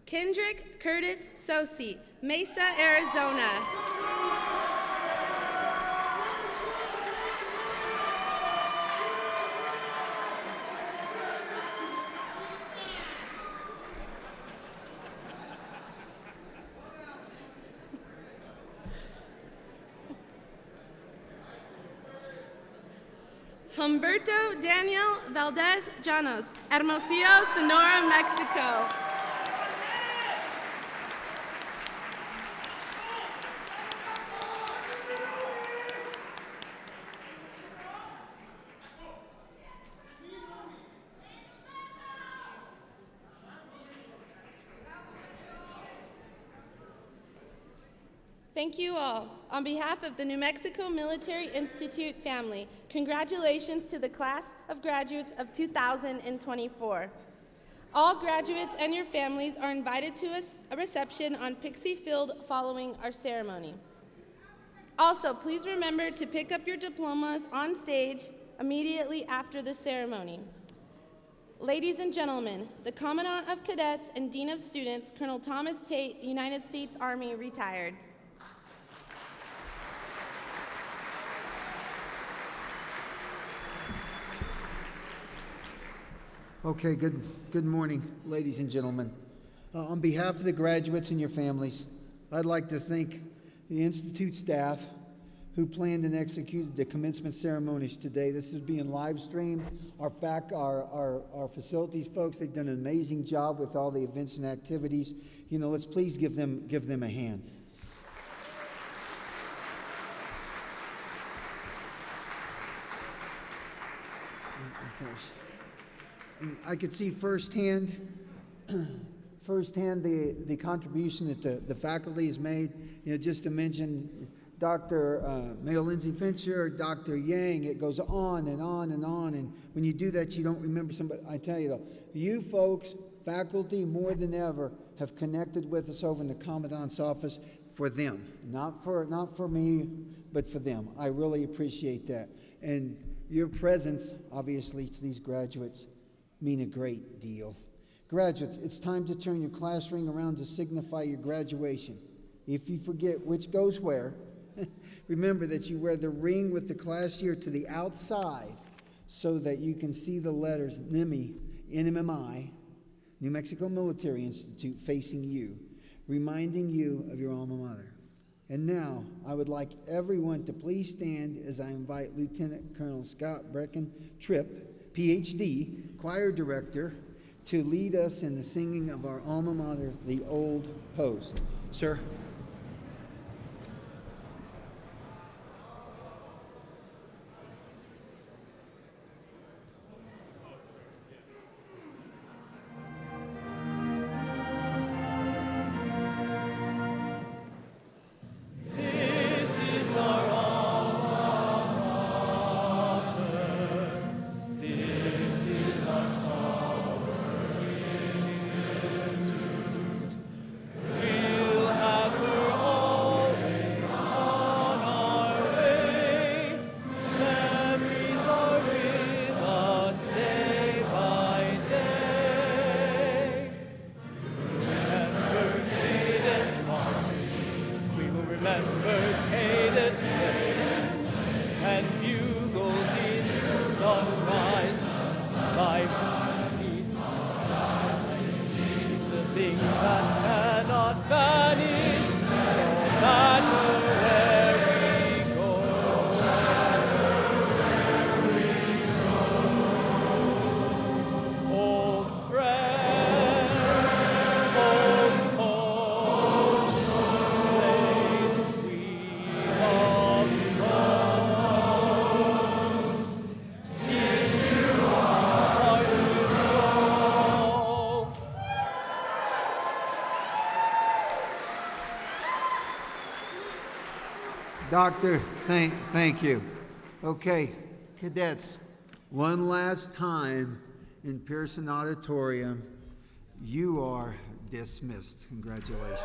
Kendrick Curtis Sosi, Mesa, Arizona. Humberto Daniel Valdez Llanos, Hermosillo, Sonora, Mexico. Thank you all. On behalf of the New Mexico Military Institute family, congratulations to the class of graduates of 2024. All graduates and your families are invited to a reception on Pixie Field following our ceremony. Also, please remember to pick up your diplomas on stage immediately after the ceremony. Ladies and gentlemen, the Commandant of Cadets and Dean of Students, Colonel Thomas Tate, United States Army, retired. Okay, good morning, ladies and gentlemen. On behalf of the graduates and your families, I'd like to thank the Institute staff who planned and executed the commencement ceremonies today. This is being live streamed. Our facilities folks, they've done an amazing job with all the events and activities. You know, let's please give them a hand. I could see firsthand the contribution that the faculty has made. You know, just to mention Dr. Mayo Lindsay Fincher, Dr. Yang, it goes on and on and on. And when you do that, you don't remember somebody. I tell you though, you folks, faculty, more than ever, have connected with us over in the Commandant's office for them, not for me, but for them. I really appreciate that. And your presence, obviously, to these graduates mean a great deal. Graduates, it's time to turn your class ring around to signify your graduation. If you forget which goes where, remember that you wear the ring with the class year to the outside so that you can see the letters NMI, NMMI, New Mexico Military Institute, facing you, reminding you of your alma mater. And now, I would like everyone to please stand as I invite Lieutenant Colonel Scott Brecken Tripp, PhD, choir director, to lead us in the singing of our alma mater, the Old Post. Sir? Doctor, thank you. Okay, cadets, one last time in Pearson Auditorium, you are dismissed. Congratulations.